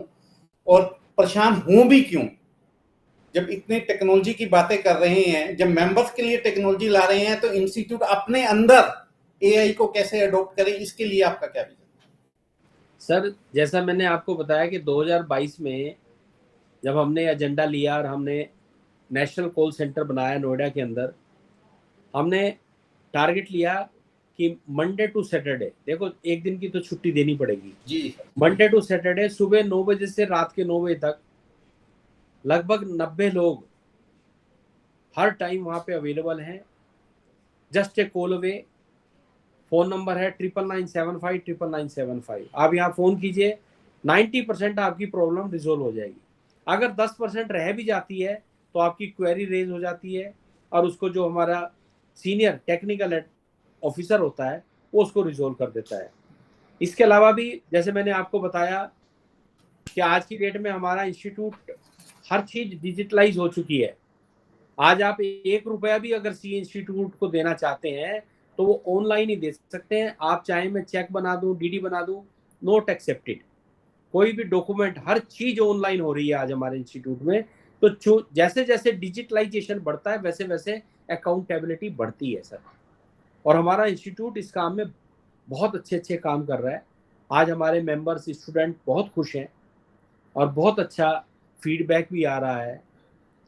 और परेशान हों भी क्यों, जब इतने टेक्नोलॉजी की बातें कर रहे हैं, जब मेंबर्स के लिए टेक्नोलॉजी ला रहे हैं, तो इंस्टीट्यूट अपने अंदर AI को कैसे अडॉप्ट करे, इसके लिए आपका क्या विजन? सर जैसा मैंने आपको बताया कि 2022 में जब हमने एजेंडा लिया और हमने नेशनल कॉल सेंटर बनाया नोएडा के अंदर, हमने टारगेट लिया कि मंडे टू सैटरडे, देखो एक दिन की तो छुट्टी देनी पड़ेगी जी, मंडे टू सैटरडे सुबह 9 बजे से रात के 9 बजे तक लगभग 90 लोग हर टाइम वहां पे अवेलेबल हैं, just a call away. Phone number है 9997599975। आप यहाँ फोन कीजिए, 90% आपकी प्रॉब्लम रिजोल्व हो जाएगी। अगर 10% रह भी जाती है तो आपकी क्वेरी रेज हो जाती है, और उसको जो हमारा सीनियर टेक्निकल ऑफिसर होता है वो उसको रिजोल्व कर देता है। इसके अलावा भी जैसे मैंने आपको बताया कि आज की डेट में हमारा इंस्टीट्यूट हर चीज डिजिटलाइज हो चुकी है। आज आप 1 रुपया भी अगर सी इंस्टीट्यूट को देना चाहते हैं तो वो ऑनलाइन ही दे सकते हैं। आप चाहे मैं चेक बना दूं, DD बना दूं, नोट एक्सेप्टेड, कोई भी डॉक्यूमेंट, हर चीज ऑनलाइन हो रही है आज हमारे इंस्टीट्यूट में। तो जैसे जैसे डिजिटलाइजेशन बढ़ता है वैसे वैसे अकाउंटेबिलिटी बढ़ती है सर, और हमारा इंस्टीट्यूट इस काम में बहुत अच्छे अच्छे काम कर रहा है। आज हमारे मेंबर्स, स्टूडेंट बहुत खुश हैं और बहुत अच्छा फीडबैक भी आ रहा है।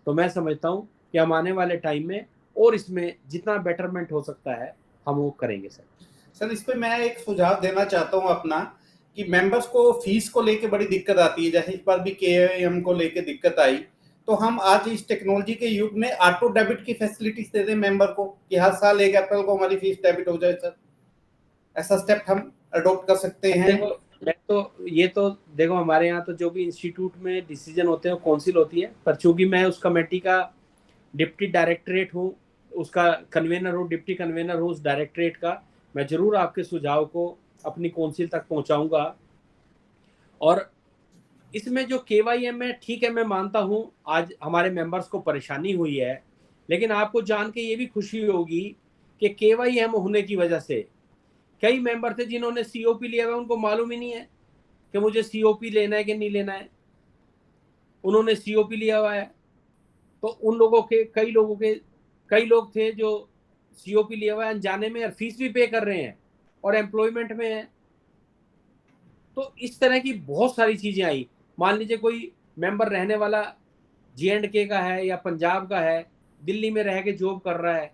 तो मैं समझता हूँ कि हम आने वाले टाइम में और इसमें जितना बेटरमेंट हो सकता है हम वो करेंगे सर। सर इस पे मैं एक सुझाव देना चाहता हूँ अपना, कि मेंबर्स को फीस को लेके बड़ी दिक्कत आती है, जैसे इस बार भी KIM को लेके दिक्कत आई, तो हम आज इस टेक्नोलॉजी के युग में ऑटो डेबिट की फैसिलिटीज दे दें मेंबर को, कि हर साल 1 अप्रैल को हमारी फीस डेबिट हो जाए। सर ऐसा स्टेप हम अडॉप्ट कर सकते हैं? देखो मैं तो ये तो देखो, हमारे यहाँ तो जो भी इंस्टीट्यूट में डिसीजन होते हैं काउंसिल होती है, पर चूंकि मैं उस कमेटी का डिप्टी डायरेक्टरेट हूँ, उसका कन्वेनर हूँ, डिप्टी कन्वेनर हूँ उस डायरेक्टरेट का, मैं जरूर आपके सुझाव को अपनी काउंसिल तक पहुँचाऊँगा। और इसमें जो KYM है, ठीक है, मैं मानता हूं आज हमारे मेंबर्स को परेशानी हुई है, लेकिन आपको जान के ये भी खुशी होगी कि KYM होने की वजह से कई मेंबर थे जिन्होंने COP लिया हुआ, उनको मालूम ही नहीं है कि मुझे COP लेना है कि नहीं लेना है। उन्होंने COP लिया हुआ है, तो उन लोगों के कई लोग थे जो COP लिया हुआ है अनजाने में, और फीस भी पे कर रहे हैं और एम्प्लॉयमेंट में है। तो इस तरह की बहुत सारी चीजें आई। मान लीजिए कोई मेंबर रहने वाला J&K का है या पंजाब का है, दिल्ली में रह के जॉब कर रहा है,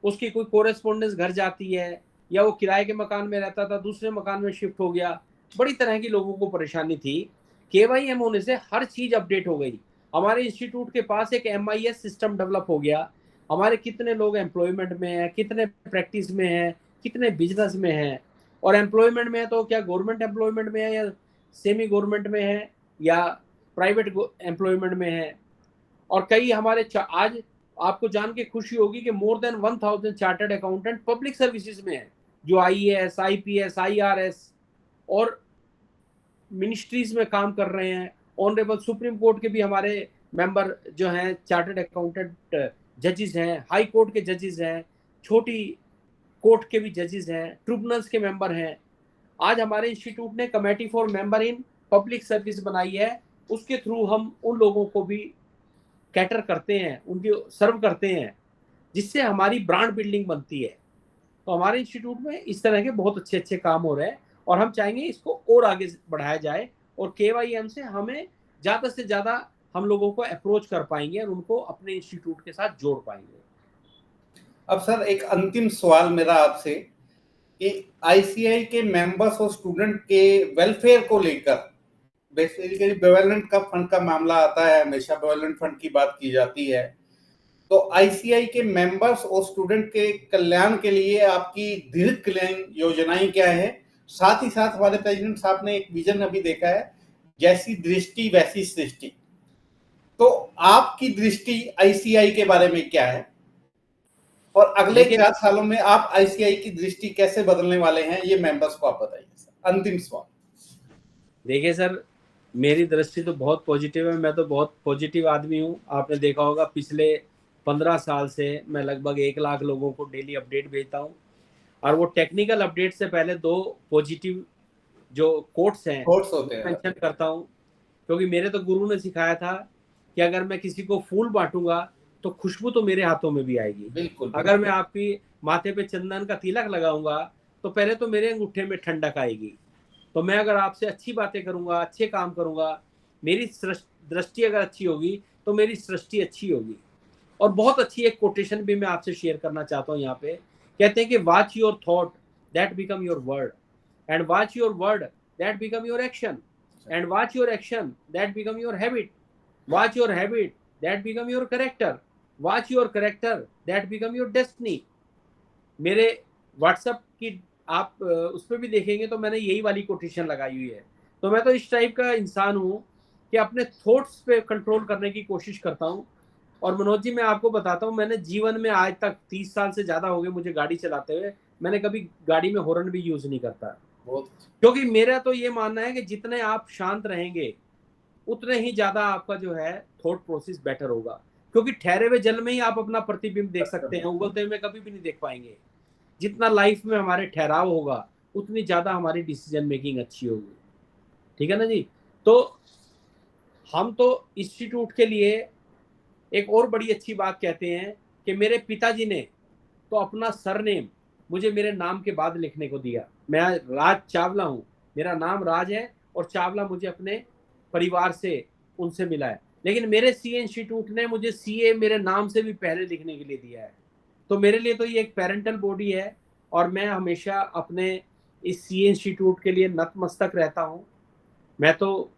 उसकी कोई कोरेस्पोंडेंस घर जाती है, या वो किराए के मकान में रहता था, दूसरे मकान में शिफ्ट हो गया, बड़ी तरह की लोगों को परेशानी थी। KYM होने से हर चीज अपडेट हो गई। हमारे इंस्टीट्यूट के पास एक MIS सिस्टम डेवलप हो गया। हमारे कितने लोग एम्प्लॉयमेंट में हैं, कितने प्रैक्टिस में हैं, कितने बिजनेस में हैं, और एम्प्लॉयमेंट में है तो क्या गवर्नमेंट एम्प्लॉयमेंट में है या सेमी गवर्नमेंट में है या प्राइवेट एम्प्लॉयमेंट में है। और कई हमारे आज आपको जान के खुशी होगी कि more than 1000 chartered accountant public services में है, जो IAS, IPS, IRS और मिनिस्ट्रीज में काम कर रहे हैं। ऑनरेबल सुप्रीम कोर्ट के भी हमारे मेंबर जो हैं चार्टर्ड अकाउंटेंट जजेस हैं, हाई कोर्ट के जजेस हैं, छोटी कोर्ट के भी जजेस हैं, ट्रिब्यूनल्स के मेंबर हैं। आज हमारे इंस्टीट्यूट ने committee for member in public service बनाई है, उसके थ्रू हम उन लोगों को भी कैटर करते हैं, उनकी सर्व करते हैं, जिससे हमारी ब्रांड बिल्डिंग बनती है। तो हमारे इंस्टीट्यूट में इस तरह के बहुत अच्छे अच्छे काम हो रहे हैं, और हम चाहेंगे इसको और आगे बढ़ाया जाए, और KYM से हमें ज़्यादा से ज़्यादा हम लोगों को अप्रोच कर पाएंगे और उनको अपने इंस्टीट्यूट के साथ जोड़ पाएंगे। अब सर एक अंतिम सवाल मेरा आपसे कि ICI के मेंबर्स और स्टूडेंट के वेलफेयर को लेकर, बेसिकली बेवेलेंट का फंड का मामला आता है, हमेशा बेवेलेंट फंड की बात की जाती है, तो ICI के मेंबर्स और स्टूडेंट के कल्याण के लिए आपकी दीर्घकालीन योजनाएं क्या है? साथ ही साथ हमारे प्रेसिडेंट साहब ने एक विजन अभी देखा है, जैसी दृष्टि वैसी सृष्टि, तो आपकी दृष्टि ICI के बारे में क्या है, और अगले 4 सालों में आप ICI की दृष्टि कैसे बदलने वाले हैं, ये मेंबर्स को आप बताइए सर। अंतिम सवाल। देखिए सर, मेरी दृष्टि तो बहुत पॉजिटिव है, मैं तो बहुत पॉजिटिव आदमी हूँ। आपने देखा होगा पिछले 15 साल से मैं लगभग 1 लाख लोगों को डेली अपडेट भेजता हूँ, और वो टेक्निकल अपडेट से पहले 2 पॉजिटिव जो कोट्स हैं होते हैं मेंशन करता हूँ, क्योंकि मेरे तो गुरु ने सिखाया था कि अगर मैं किसी को फूल बांटूंगा तो खुशबू तो मेरे हाथों में भी आएगी। बिल्कुल। अगर मैं आपकी माथे पे चंदन का तिलक लगाऊंगा तो पहले तो मेरे अंगूठे में ठंडक आएगी। तो मैं अगर आपसे अच्छी बातें करूंगा, अच्छे काम करूंगा, मेरी दृष्टि अगर अच्छी होगी तो मेरी सृष्टि अच्छी होगी। और बहुत अच्छी एक कोटेशन भी मैं आपसे शेयर करना चाहता हूँ यहाँ पे। कहते हैं कि watch your thought that become your word, and watch your word that become your action, and watch your action that become your habit, watch your habit that become your character, watch your character that become your destiny. मेरे WhatsApp की आप उस पर भी देखेंगे तो मैंने यही वाली कोटेशन लगाई हुई है। तो मैं तो इस टाइप का इंसान हूँ कि अपने थॉट्स पे कंट्रोल करने की कोशिश करता हूँ। और मनोज जी, मैं आपको बताता हूँ, मैंने जीवन में आज तक 30 साल से ज़्यादा हो गए मुझे गाड़ी चलाते हुए, मैंने कभी गाड़ी में हॉर्न भी यूज़ नहीं करता, क्योंकि मेरा तो ये मानना है कि जितने आप शांत रहेंगे उतने ही ज़्यादा आपका जो है थॉट प्रोसेस बेटर होगा। क्योंकि ठहरे हुए जल में ही आप अपना प्रतिबिंब देख सकते हैं, उबलते हुए कभी भी नहीं देख पाएंगे। जितना लाइफ में हमारे ठहराव होगा उतनी ज़्यादा हमारी डिसीजन मेकिंग अच्छी होगी। ठीक है ना जी। तो हम तो इंस्टीट्यूट के लिए एक और बड़ी अच्छी बात कहते हैं कि मेरे पिताजी ने तो अपना सरनेम मुझे मेरे नाम के बाद लिखने को दिया। मैं राज चावला हूँ, मेरा नाम राज है, और चावला मुझे अपने परिवार से उनसे मिला है। लेकिन मेरे CA इंस्टीट्यूट ने मुझे CA मेरे नाम से भी पहले लिखने के लिए दिया है। तो मेरे लिए तो ये एक पेरेंटल बॉडी है, और मैं हमेशा अपने इस CA इंस्टीट्यूट के लिए नतमस्तक रहता हूँ। मैं तो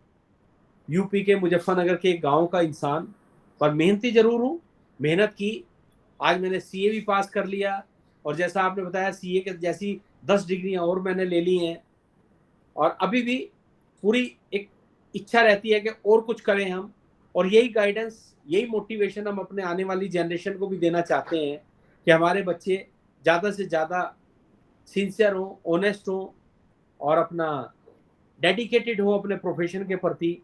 यूपी के मुजफ्फरनगर के एक गाँव का इंसान, पर मेहनती जरूर हूँ, मेहनत की। आज मैंने CA भी पास कर लिया, और जैसा आपने बताया CA के जैसी 10 डिग्रियां और मैंने ले ली हैं, और अभी भी पूरी एक इच्छा रहती है कि और कुछ करें हम। और यही गाइडेंस, यही मोटिवेशन हम अपने आने वाली जनरेशन को भी देना चाहते हैं कि हमारे बच्चे ज़्यादा से ज़्यादा सिंसियर हों, ऑनेस्ट हों, और अपना डेडिकेटेड हो अपने प्रोफेशन के प्रति।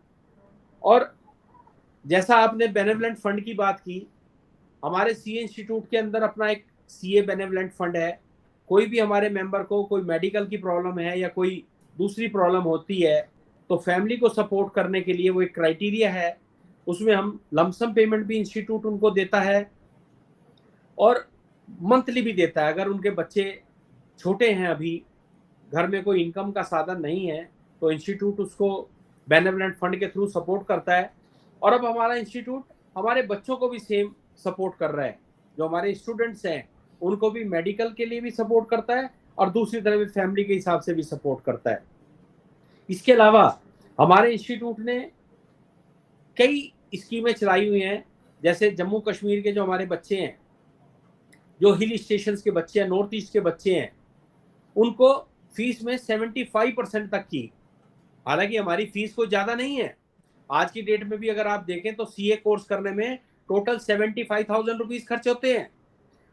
और जैसा आपने बेनेवलेंट फंड की बात की, हमारे सीए इंस्टीट्यूट के अंदर अपना एक सीए बेनेवलेंट फंड है। कोई भी हमारे मेंबर को कोई मेडिकल की प्रॉब्लम है या कोई दूसरी प्रॉब्लम होती है तो फैमिली को सपोर्ट करने के लिए वो एक क्राइटेरिया है, उसमें हम लमसम पेमेंट भी इंस्टीट्यूट उनको देता है और मंथली भी देता है। अगर उनके बच्चे छोटे हैं, अभी घर में कोई इनकम का साधन नहीं है, तो इंस्टीट्यूट उसको बेनेवलेंट फंड के थ्रू सपोर्ट करता है। और अब हमारा इंस्टीट्यूट हमारे बच्चों को भी सेम सपोर्ट कर रहा है। जो हमारे स्टूडेंट्स हैं उनको भी मेडिकल के लिए भी सपोर्ट करता है और दूसरी तरफ भी फैमिली के हिसाब से भी सपोर्ट करता है। इसके अलावा हमारे इंस्टीट्यूट ने कई स्कीमें चलाई हुई हैं। जैसे जम्मू कश्मीर के जो हमारे बच्चे हैं, जो हिल स्टेशन के बच्चे हैं, नॉर्थ ईस्ट के बच्चे हैं, उनको फीस में 75% तक की, हालांकि हमारी फीस कोई ज़्यादा नहीं है। आज की डेट में भी अगर आप देखें तो सीए कोर्स करने में टोटल 75,000 रुपीज़ खर्च होते हैं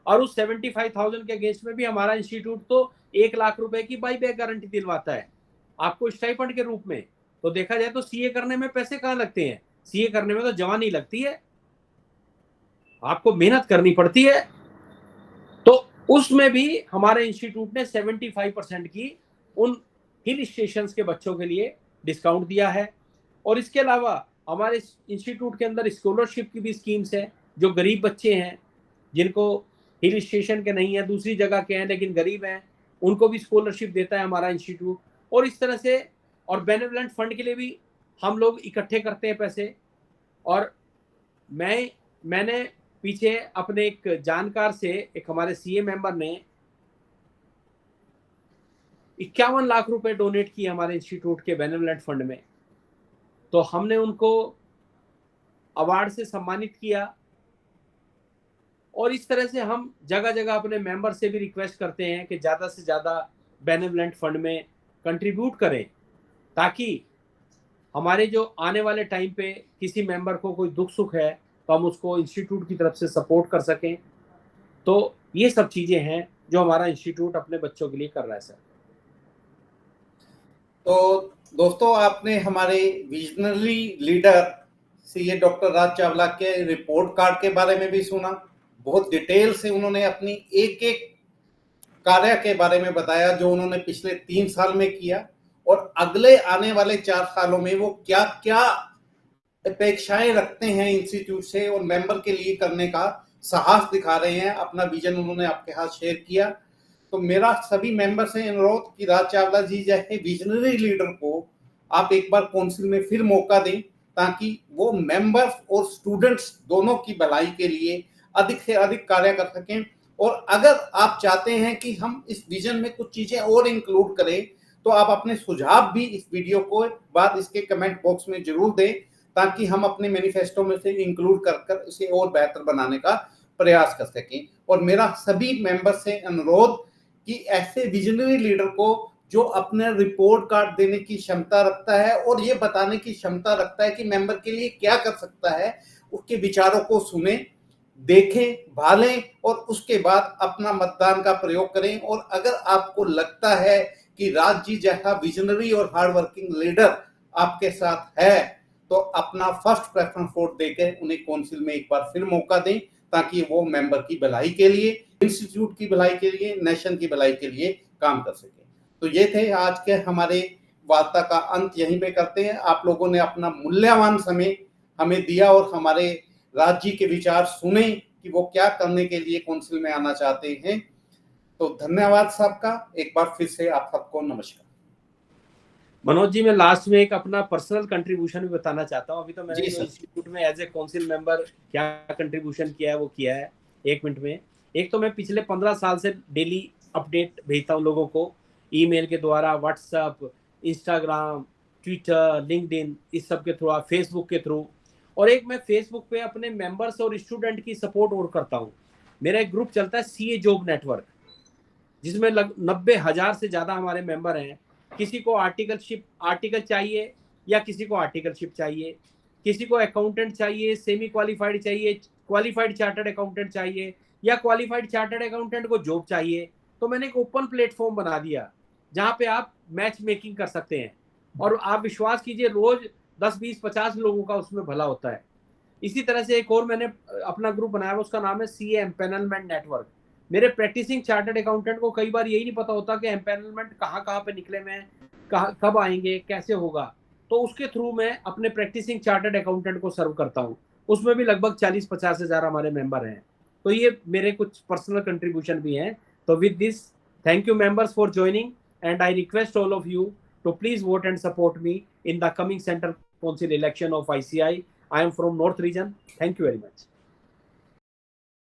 और उस 75,000 के अगेंस्ट में भी हमारा इंस्टीट्यूट तो 1 लाख रुपए की बाई बैक गारंटी दिलवाता है आपको स्टाइपेंड के रूप में। तो देखा जाए तो सीए करने में पैसे कहाँ लगते हैं? सीए करने में तो जवानी लगती है, आपको मेहनत करनी पड़ती है। तो उसमें भी हमारे इंस्टीट्यूट ने 75% की उन हिल स्टेशन के बच्चों के लिए डिस्काउंट दिया है। और इसके अलावा हमारे इंस्टीट्यूट के अंदर स्कॉलरशिप की भी स्कीम्स है। जो गरीब बच्चे हैं, जिनको हिल स्टेशन के नहीं है, दूसरी जगह के हैं लेकिन गरीब हैं, उनको भी स्कॉलरशिप देता है हमारा इंस्टीट्यूट। और इस तरह से, और बेनेवलेंट फंड के लिए भी हम लोग इकट्ठे करते हैं पैसे। और मैंने पीछे अपने एक जानकार से, एक हमारे सीए मेंबर ने 51 लाख रुपए डोनेट किए हमारे इंस्टीट्यूट के बेनेवलेंट फंड में। तो हमने उनको अवार्ड से सम्मानित किया। और इस तरह से हम जगह जगह अपने मेंबर से भी रिक्वेस्ट करते हैं कि ज़्यादा से ज़्यादा बेनेवलेंट फंड में कंट्रीब्यूट करें, ताकि हमारे जो आने वाले टाइम पे किसी मेंबर को कोई दुख सुख है तो हम उसको इंस्टीट्यूट की तरफ से सपोर्ट कर सकें। तो ये सब चीज़ें हैं जो हमारा इंस्टीट्यूट अपने बच्चों के लिए कर रहा है सर। तो दोस्तों, आपने हमारे visionary leader CA doctor Raj Chawla के रिपोर्ट कार्ड के बारे में भी सुना। बहुत डिटेल से उन्होंने अपनी एक एक कार्य के बारे में बताया जो उन्होंने पिछले 3 साल में किया और अगले आने वाले 4 सालों में वो क्या क्या अपेक्षाएं रखते हैं इंस्टीट्यूट से और मेंबर के लिए करने का साहस दिखा रहे हैं। अपना विजन उन्होंने आपके साथ शेयर किया। तो मेरा सभी मेंबर से अनुरोध कि राज चावला जी जैसे विजनरी लीडर को आप एक बार काउंसिल में फिर मौका दें, ताकि वो मेंबर्स और स्टूडेंट्स दोनों की भलाई के लिए अधिक से अधिक कार्य कर सकें। और अगर आप चाहते हैं कि हम इस विजन में कुछ चीजें और इंक्लूड करें, तो आप अपने सुझाव भी इस वीडियो को बाद इसके कमेंट बॉक्स में जरूर दें, ताकि हम अपने मैनिफेस्टो में से इंक्लूड कर इसे और बेहतर बनाने का प्रयास कर सकें। और मेरा सभी मेंबर से अनुरोध कि ऐसे विजनरी लीडर को जो अपने रिपोर्ट कार्ड देने की क्षमता रखता है और ये बताने की क्षमता रखता है कि मेंबर के लिए क्या कर सकता है, उसके विचारों को सुने, देखें, भालें और उसके बाद अपना मतदान का प्रयोग करें। और अगर आपको लगता है कि राज जी जैसा विजनरी और हार्ड वर्किंग लीडर आपके साथ है, तो अपना फर्स्ट प्रेफरेंस वोट देकर उन्हें काउंसिल में एक बार फिर मौका दें, ताकि वो मेंबर की भलाई के लिए, इंस्टीट्यूट की भलाई के लिए, नेशन की भलाई के लिए काम कर सके। तो ये थे आज के हमारे वार्ता का अंत, यहीं पे करते हैं। आप लोगों ने अपना मूल्यवान समय हमें दिया और हमारे राज जी के विचार सुने कि वो क्या करने के लिए काउंसिल में आना चाहते हैं। तो धन्यवाद सबका, एक बार फिर से आप सबको नमस्कार। मनोज जी, मैं लास्ट में एक अपना पर्सनल कंट्रीब्यूशन भी बताना चाहता हूँ। अभी तो मैंने इंस्टीट्यूट में एज ए काउंसिल मेंबर क्या कंट्रीब्यूशन किया है वो किया है 1 मिनट में। एक तो मैं पिछले 15 साल से डेली अपडेट भेजता हूँ लोगों को, ईमेल के द्वारा, व्हाट्सएप, इंस्टाग्राम, ट्विटर, लिंक्डइन, इस सब के थ्रू, फेसबुक के थ्रू। और एक मैं फेसबुक पे अपने मेंबर्स और स्टूडेंट की सपोर्ट और करता हूँ। मेरा एक ग्रुप चलता है सीए जॉब नेटवर्क, जिसमें 90,000 से ज़्यादा हमारे मेंबर हैं। किसी को आर्टिकल चाहिए या किसी को आर्टिकलशिप चाहिए, किसी को अकाउंटेंट चाहिए, सेमी क्वालिफाइड चाहिए, क्वालिफाइड चार्टर्ड अकाउंटेंट चाहिए, या क्वालिफाइड चार्टर्ड अकाउंटेंट को जॉब चाहिए। तो मैंने एक ओपन प्लेटफॉर्म बना दिया जहाँ पे आप मैच मेकिंग कर सकते हैं। और आप विश्वास कीजिए रोज 10, 20, 50 लोगों का उसमें भला होता है। इसी तरह से एक और मैंने अपना ग्रुप बनाया, उसका नाम है सीए एम्पैनलमेंट नेटवर्क। मेरे प्रैक्टिसिंग चार्टर्ड अकाउंटेंट को कई बार यही नहीं पता होता कि एम्पैनलमेंट कहाँ पे निकले में, कब आएंगे, कैसे होगा। तो उसके थ्रू मैं अपने प्रैक्टिसिंग चार्टर्ड अकाउंटेंट को सर्व करता हूँ। उसमें भी लगभग 40-50 हजार हमारे मेंबर हैं। तो ये मेरे कुछ पर्सनल कंट्रीब्यूशन भी हैं। तो with this, thank you members for joining, and I request all of you to please vote and support me in the coming Center Council election of ICI. I am from North region. Thank you very much.